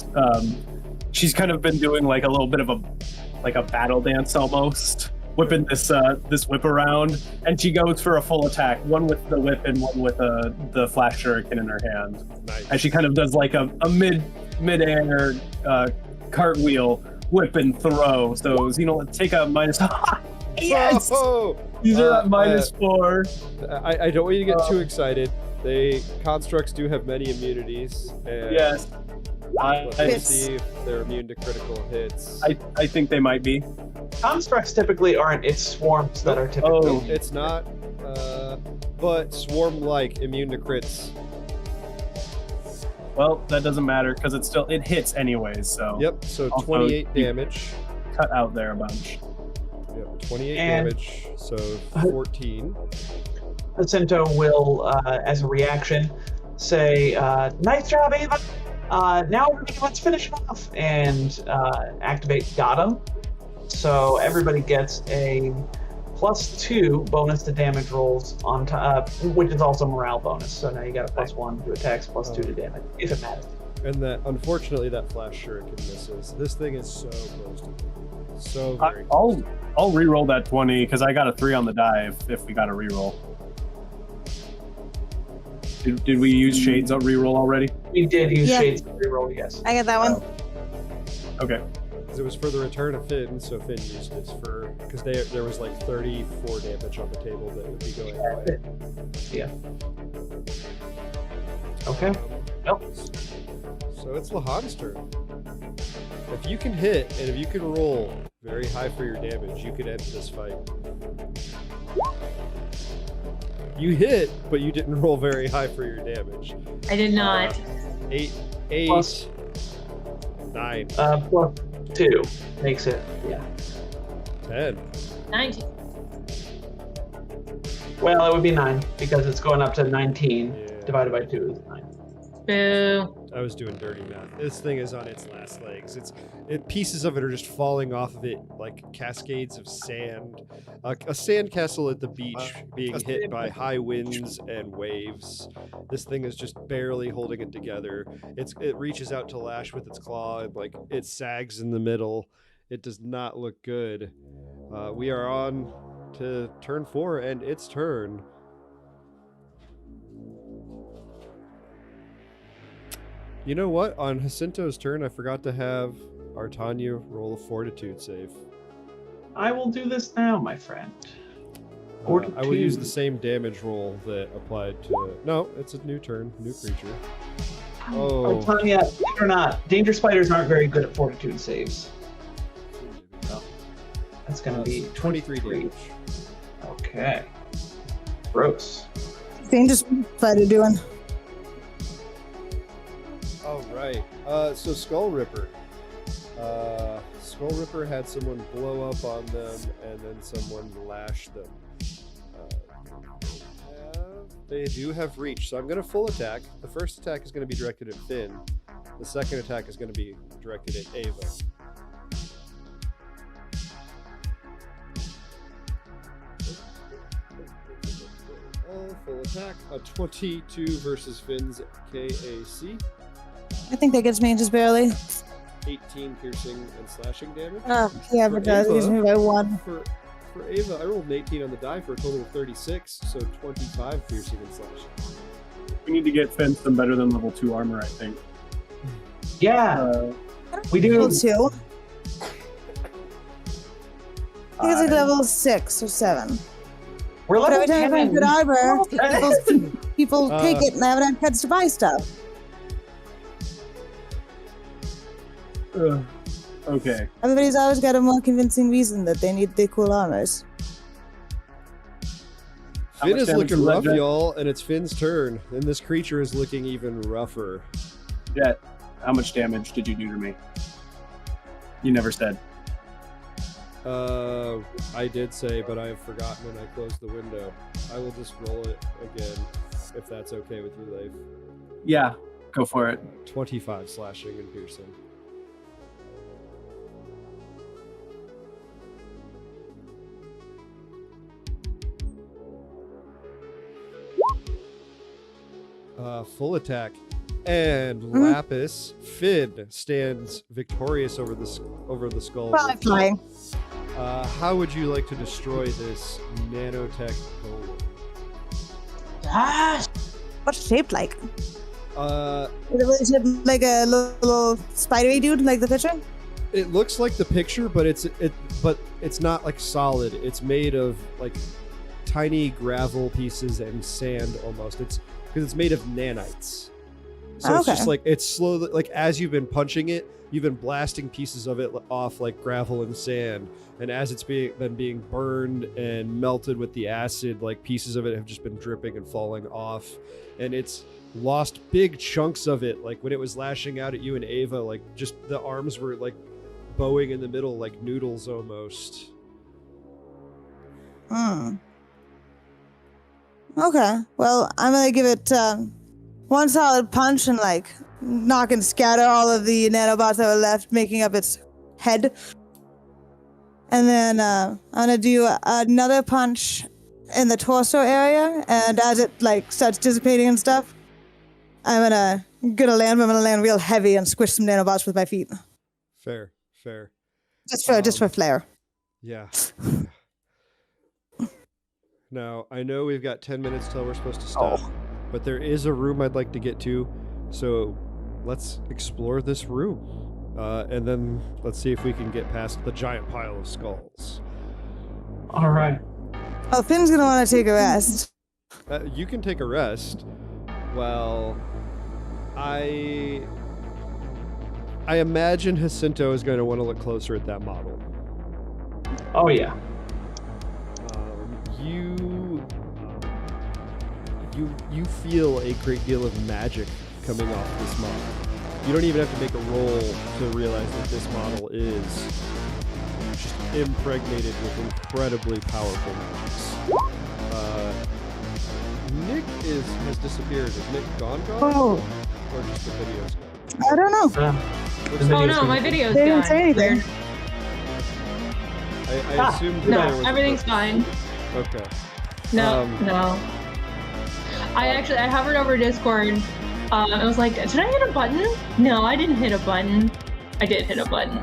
she's kind of been doing like a little bit of a battle dance almost, whipping this whip around, and she goes for a full attack, one with the whip and one with the flash shuriken in her hand. nice. And she kind of does like a mid-air cartwheel, whip and throw. So Xeno, take a minus. Yes, Oh, these are at uh, -4. I don't want you to get too excited. Constructs do have many immunities. And Yes, let's Hits. see if they're immune to critical hits. I think they might be. Constructs typically aren't. It's swarms that are typically. Oh. It's not, but swarm-like immune to crits. Well, that doesn't matter because it hits anyways. So Yep. So Also, 28 you- damage. cut out there a bunch. Yep. 28 And- damage. So 14. Jacinto will, as a reaction, say, "Nice job, Ava. Now everybody, let's finish it off," and activate Got 'em. So everybody gets a +2 bonus to damage rolls on top, which is also morale bonus. So now you got a +1 to attacks, +2 to damage, if it matters. And that, unfortunately, that flash shuriken misses. This thing is so close to so very close. I'll re-roll that 20 because I got a 3 on the die if we got a re-roll. Did we use Shades on re-roll already? We did use Shades to reroll, yes. I get that one. Okay. It was for the return of Finn, so Finn used it for, because there was like 34 damage on the table that would be going away. Yeah. Okay. Nope. So it's Lahan's turn. If you can hit and if you can roll very high for your damage, you could end this fight. You hit, but you didn't roll very high for your damage. I did not. 8, Plus- 9, +2 makes it, 10. 19. Well, it would be 9 because it's going up to 19 Yeah. divided by 2 is 9. Boo. I was doing dirty math. This thing is on its last legs. Pieces of it are just falling off of it like cascades of sand. A sand castle at the beach being hit by high winds and waves. This thing is just barely holding it together. It reaches out to lash with its claw and like it sags in the middle. It does not look good. We are on to turn 4 and its turn. You know what? On Jacinto's turn, I forgot to have Artanya roll a fortitude save. I will do this now, my friend. I will use the same damage roll that applied to... No, it's a new turn, new creature. Oh. Tanya, believe it or not, danger spiders aren't very good at fortitude saves. That's going to be 23 damage. Okay. Gross. Danger spider doing. All right. So Skull Ripper. Skull Ripper had someone blow up on them, and then someone lash them. They do have reach, so I'm going to full attack. The first attack is going to be directed at Finn. The second attack is going to be directed at Ava. Full attack. A 22 versus Finn's KAC. I think that gets me just barely. 18 piercing and slashing damage. Oh, yeah, but that gives me by 1. For Ava, I rolled an 18 on the die for a total of 36, so 25 piercing and slashing. We need to get Finn some better than level 2 armor, I think. Yeah, we do. Level 2. I think it's like level 6 or 7. We're But level every time I 10. find good armor, people take it and I haven't had cuts to buy stuff. Okay. Everybody's always got a more convincing reason that they need the cool armors. How Finn much is damage looking was that, rough, Jet? y'all, and it's Finn's turn. And this creature is looking even rougher. Jet, how much damage did you do to me? You never said. I did say, but I have forgotten and I closed the window. I will just roll it again, if that's okay with you, Leif. Yeah, go for it. 25 slashing and piercing. Full attack. And Lapis, Finn stands victorious over the skull. Probably flying. How would you like to destroy this nanotech golem? Ah, What's it shaped like? It Is it like a little spidery dude, like the picture? looks like the picture, but it's not like solid. It's made of like tiny gravel pieces and sand almost. It's because it's made of nanites. So it's just like it's slowly, like as you've been punching it, you've been blasting pieces of it off like gravel and sand, and as it's been being burned and melted with the acid, like pieces of it have just been dripping and falling off, and it's lost big chunks of it. Like when it was lashing out at you and Ava, like just the arms were like bowing in the middle like noodles almost. Okay. Well, I'm gonna give it one solid punch and like knock and scatter all of the nanobots that were left, making up its head. And then I'm gonna do another punch in the torso area, and as it like starts dissipating and stuff, I'm gonna land real heavy and squish some nanobots with my feet. Fair. Just for flair. Yeah. Now, I know we've got 10 minutes till we're supposed to stop, but there is a room I'd like to get to, so let's explore this room. And then let's see if we can get past the giant pile of skulls. All right. Oh, Finn's gonna want to take a rest. You can take a rest. Well, I imagine Jacinto is going to want to look closer at that model. Oh yeah. You feel a great deal of magic coming off this model. You don't even have to make a roll to realize that this model is just impregnated with incredibly powerful magics. Nick has disappeared. Is Nick gone? Oh. Or just the video's gone? I don't know. Oh no, my video's They didn't gone. say anything. Weird. I assumed No, there was everything's fine. Okay. No. I hovered over Discord. I was like, did I hit a button? No, I didn't hit a button. I did hit a button.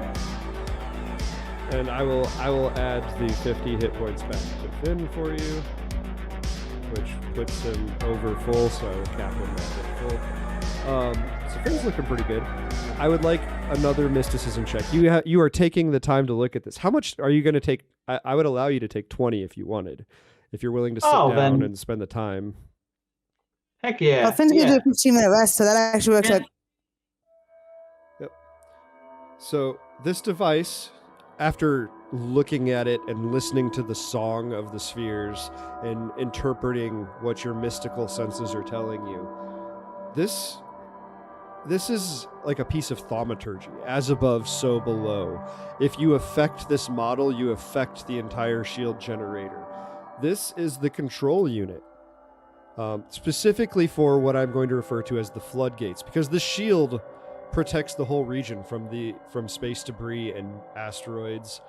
And I will add the 50 hit points back to Finn for you, which puts him over full, so I will cap him back at full. So Finn's looking pretty good. I would like another mysticism check. You are taking the time to look at this. How much are you going to take? I would allow you to take 20 if you wanted, if you're willing to sit down and spend the time. Heck yeah. Well, Finn's gonna do a 15-minute rest, so that actually works out. Yep. So this device, after looking at it and listening to the song of the spheres and interpreting what your mystical senses are telling you, this is like a piece of thaumaturgy. As above, so below. If you affect this model, you affect the entire shield generator. This is the control unit. Specifically for what I'm going to refer to as the floodgates, because the shield protects the whole region from space debris and asteroids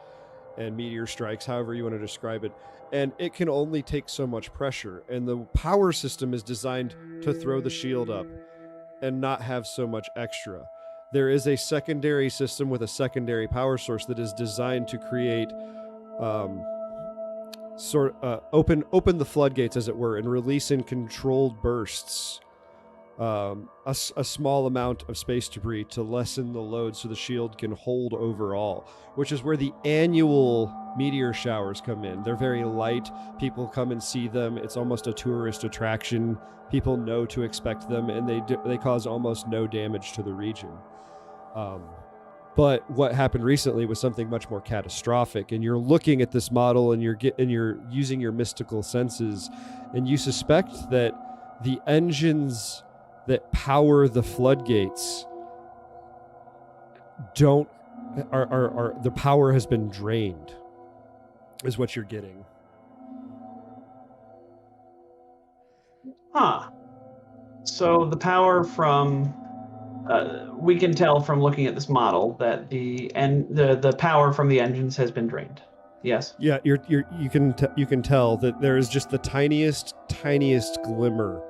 and meteor strikes, however you want to describe it. And it can only take so much pressure, and the power system is designed to throw the shield up and not have so much extra. There is a secondary system with a secondary power source that is designed to create open the floodgates, as it were, and release in controlled bursts a small amount of space debris to lessen the load so the shield can hold overall, which is where the annual meteor showers come in. They're very light. People come and see them. It's almost a tourist attraction. People know to expect them, and they cause almost no damage to the region. But what happened recently was something much more catastrophic, and you're looking at this model and you're using your mystical senses, and you suspect that the engines that power the floodgates the power has been drained, is what you're getting. Huh. So the power from we can tell from looking at this model that the power from the engines has been drained. Yes. Yeah, you can tell that there is just the tiniest glimmer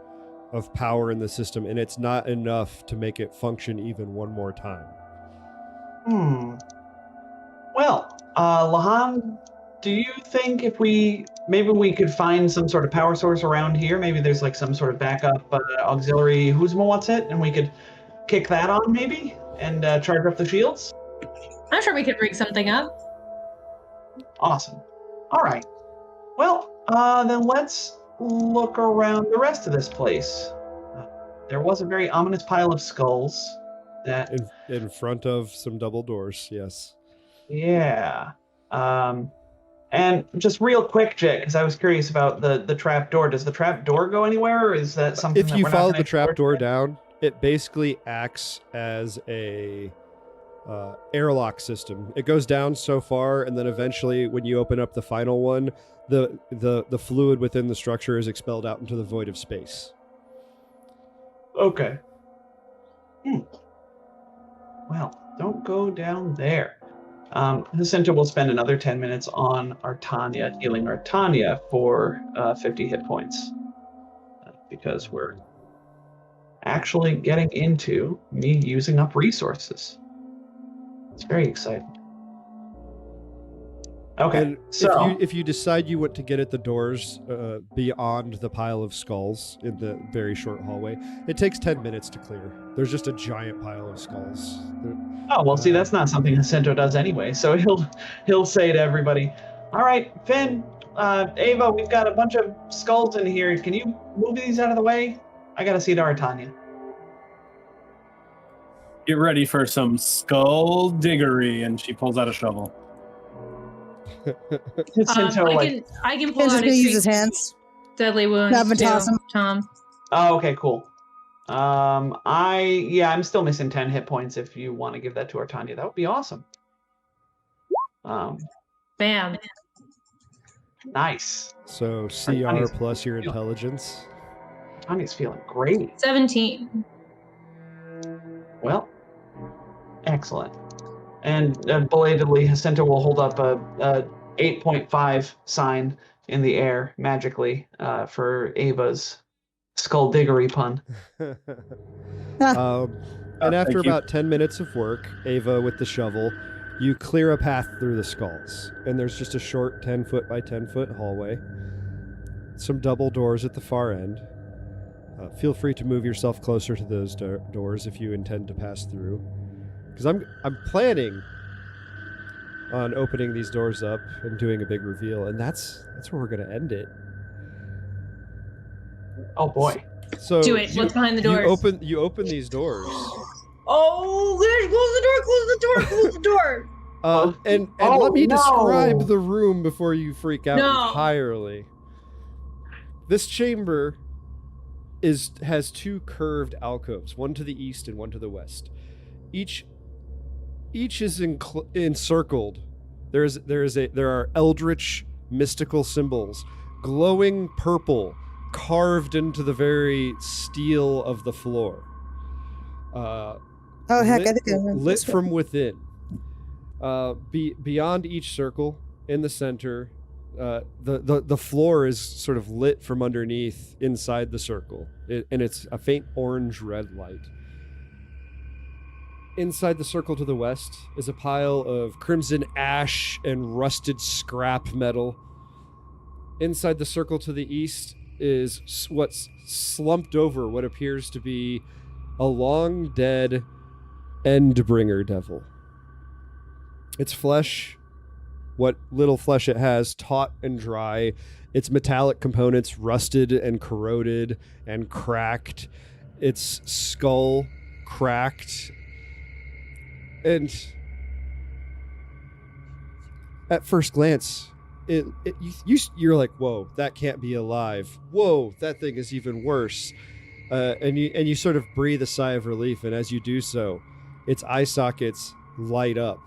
of power in the system, and it's not enough to make it function even one more time. Well, Lahan, do you think if maybe we could find some sort of power source around here? Maybe there's like some sort of backup auxiliary Who's-ma-what's-it, and we could kick that on maybe and charge up the shields? I'm sure we could rig something up. Awesome. All right. Well, then let's look around the rest of this place. There was a very ominous pile of skulls that in front of some double doors. Yes. Yeah. And just real quick, Jit, because I was curious about the trap door. Does the trap door go anywhere, or is that something? If you follow the trap door down, it basically acts as a airlock system. It goes down so far, and then eventually, when you open up the final one, the fluid within the structure is expelled out into the void of space. Okay. Well, don't go down there. Jacinta will spend another 10 minutes on Artania, healing Artania for 50 hit points. Because we're actually getting into me using up resources. It's very exciting. Okay, And so if you decide you want to get at the doors beyond the pile of skulls in the very short hallway, it takes 10 minutes to clear. There's just a giant pile of skulls. see, that's not something Jacinto does anyway. So he'll say to everybody, "All right, Finn, Ava, we've got a bunch of skulls in here. Can you move these out of the way? I gotta see to Artania." Get ready for some skull diggery, and she pulls out a shovel. Jacinto, I can pull Finn's out just gonna use his treat hands. deadly wounds Grab and too, toss 'em. Tom. Oh, okay, cool. I'm still missing 10 hit points. If you want to give that to Artania, that would be awesome. Bam. Nice. So CR Artania's plus your feeling- intelligence. Artania's feeling great. 17. Well, excellent. And belatedly, Jacinta will hold up a 8.5 sign in the air magically for Ava's skullduggery pun. And Thank after you. about 10 minutes of work, Ava with the shovel, you clear a path through the skulls. And there's just a short 10 foot by 10 foot hallway. Some double doors at the far end. Feel free to move yourself closer to those doors if you intend to pass through. Because I'm planning on opening these doors up and doing a big reveal, and that's where we're gonna end it. Oh boy. So Do it. What's behind the doors? You open these doors. Oh, close the door. And Oh, let me no. describe the room before you freak out No. entirely. This chamber has two curved alcoves, one to the east and one to the west. Each is encircled. There are eldritch mystical symbols, glowing purple, carved into the very steel of the floor. Oh heck, I think I remember lit this one. from within. Beyond each circle, in the center, the floor is sort of lit from underneath inside the circle, and it's a faint orange-red light. Inside the circle to the west is a pile of crimson ash and rusted scrap metal. Inside the circle to the east is what's slumped over what appears to be a long-dead Endbringer devil. Its flesh, what little flesh it has, taut and dry. Its metallic components rusted and corroded and cracked. Its skull cracked. And at first glance, you're like, whoa, that can't be alive. Whoa, that thing is even worse. And you sort of breathe a sigh of relief, and as you do so, its eye sockets light up,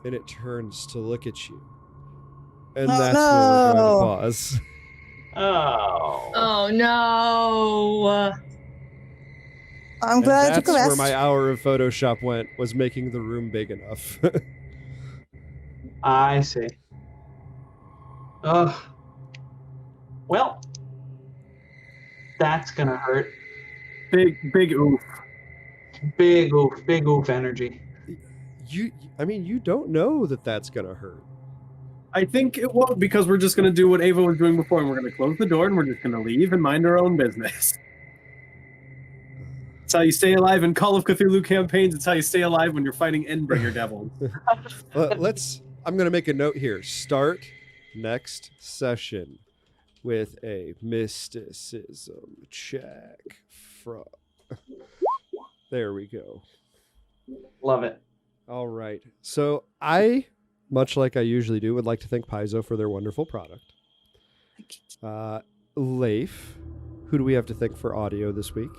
and it turns to look at you. And Oh, that's where we're going no. to pause. Oh. Oh no. I'm And glad I took that's a where rest. my hour of Photoshop went, was making the room big enough. I see. Ugh. Well, that's gonna hurt. Big oof. Big oof energy. You don't know that that's going to hurt. I think it won't, because we're just going to do what Ava was doing before, and we're going to close the door, and we're just going to leave and mind our own business. It's how you stay alive in Call of Cthulhu campaigns. It's how you stay alive when you're fighting Endbringer devils. I'm going to make a note here. Start next session with a mysticism check. There we go. Love it. All right. So I, much like I usually do, would like to thank Paizo for their wonderful product. Leif, who do we have to thank for audio this week?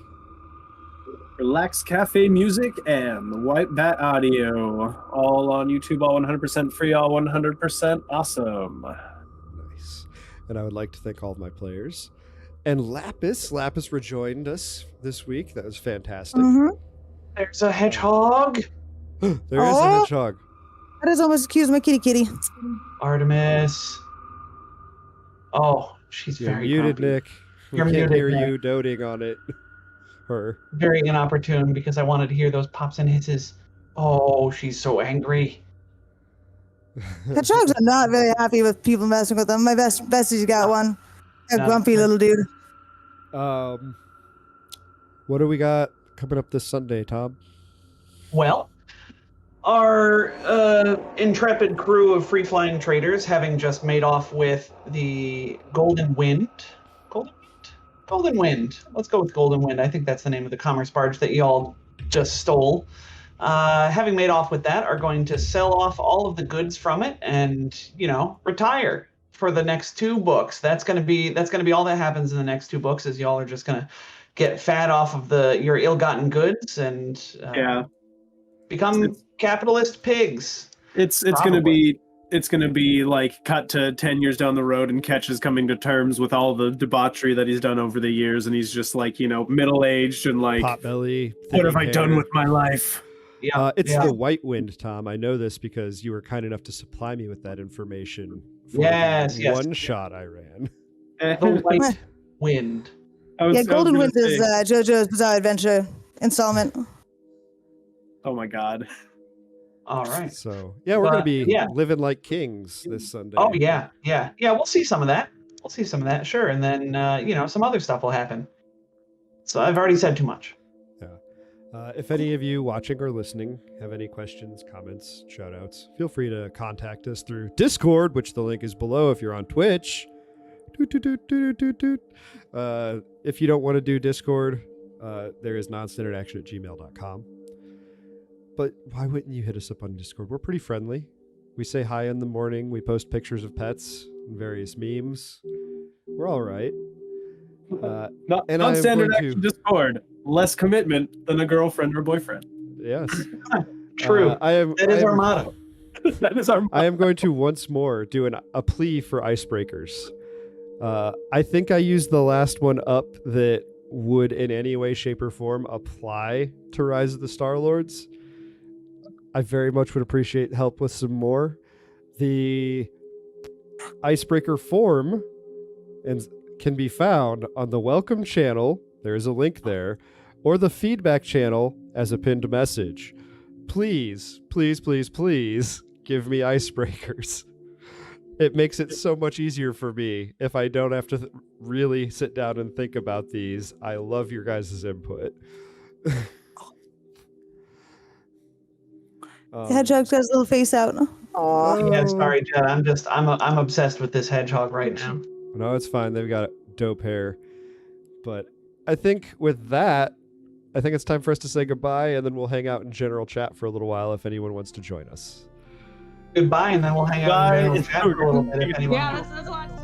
Relax Cafe Music and the White Bat Audio. All on YouTube, all 100% free, all 100% awesome. Nice. And I would like to thank all of my players. And Lapis rejoined us this week. That was fantastic. Mm-hmm. There's a hedgehog. There is a Oh. hedgehog. That is almost accused my kitty. Artemis. Oh, she's You're very muted, grumpy. Nick. We You're can't muted, hear Nick. you doting on it. Her. Very inopportune because I wanted to hear those pops and hisses. Oh, she's so angry. Hedgehogs are not very happy with people messing with them. My bestie's got one. A No. grumpy little dude. What do we got coming up this Sunday, Tom? Well, our intrepid crew of free-flying traders, having just made off with the Golden Wind. Golden Wind. Let's go with Golden Wind. I think that's the name of the commerce barge that y'all just stole. Having made off with that, are going to sell off all of the goods from it and, retire for the next 2 books. That's gonna be all that happens in the next 2 books. Is y'all are just gonna get fat off of your ill-gotten goods and become capitalist pigs. It's gonna be like cut to 10 years down the road, and Ketch is coming to terms with all the debauchery that he's done over the years, and he's just like, middle-aged and like, Potbelly. what have I thinning done hair. with my life? Yeah, It's the White Wind, Tom. I know this because you were kind enough to supply me with that information for Yes, the yes. one shot I ran. the White Wind. Golden Wind is JoJo's Bizarre Adventure installment. Oh my god. All right. So yeah, we're gonna But, be yeah. living like kings this Sunday. Oh yeah. We'll see some of that. Sure, and then some other stuff will happen. So I've already said too much. If any of you watching or listening have any questions, comments, shout outs, feel free to contact us through Discord, which the link is below if you're on Twitch. Toot, toot, toot, toot, toot, toot. If you don't want to do Discord, there is nonstandardaction@gmail.com. But why wouldn't you hit us up on Discord? We're pretty friendly. We say hi in the morning. We post pictures of pets and various memes. We're all right. And I am Non-standard going action to- Discord. Less commitment than a girlfriend or boyfriend. Yes. True. That That is our motto. That is our. I am going to once more do a plea for icebreakers. I think I used the last one up that would in any way, shape, or form apply to Rise of the Star-Lords. I very much would appreciate help with some more. The icebreaker form can be found on the welcome channel. There's a link there. Or the feedback channel as a pinned message. Please, please, please, please give me icebreakers. It makes it so much easier for me if I don't have to really sit down and think about these. I love your guys' input. The hedgehog's got his little face out. Aww. Yeah, sorry, Jed. I'm obsessed with this hedgehog right now. No, it's fine. They've got dope hair. But I think with that, I think it's time for us to say goodbye, and then we'll hang out in general chat for a little while if anyone wants to join us. Goodbye, and then we'll hang out in Bye. general chat for a little bit if anyone Yeah, wants. that's a lot to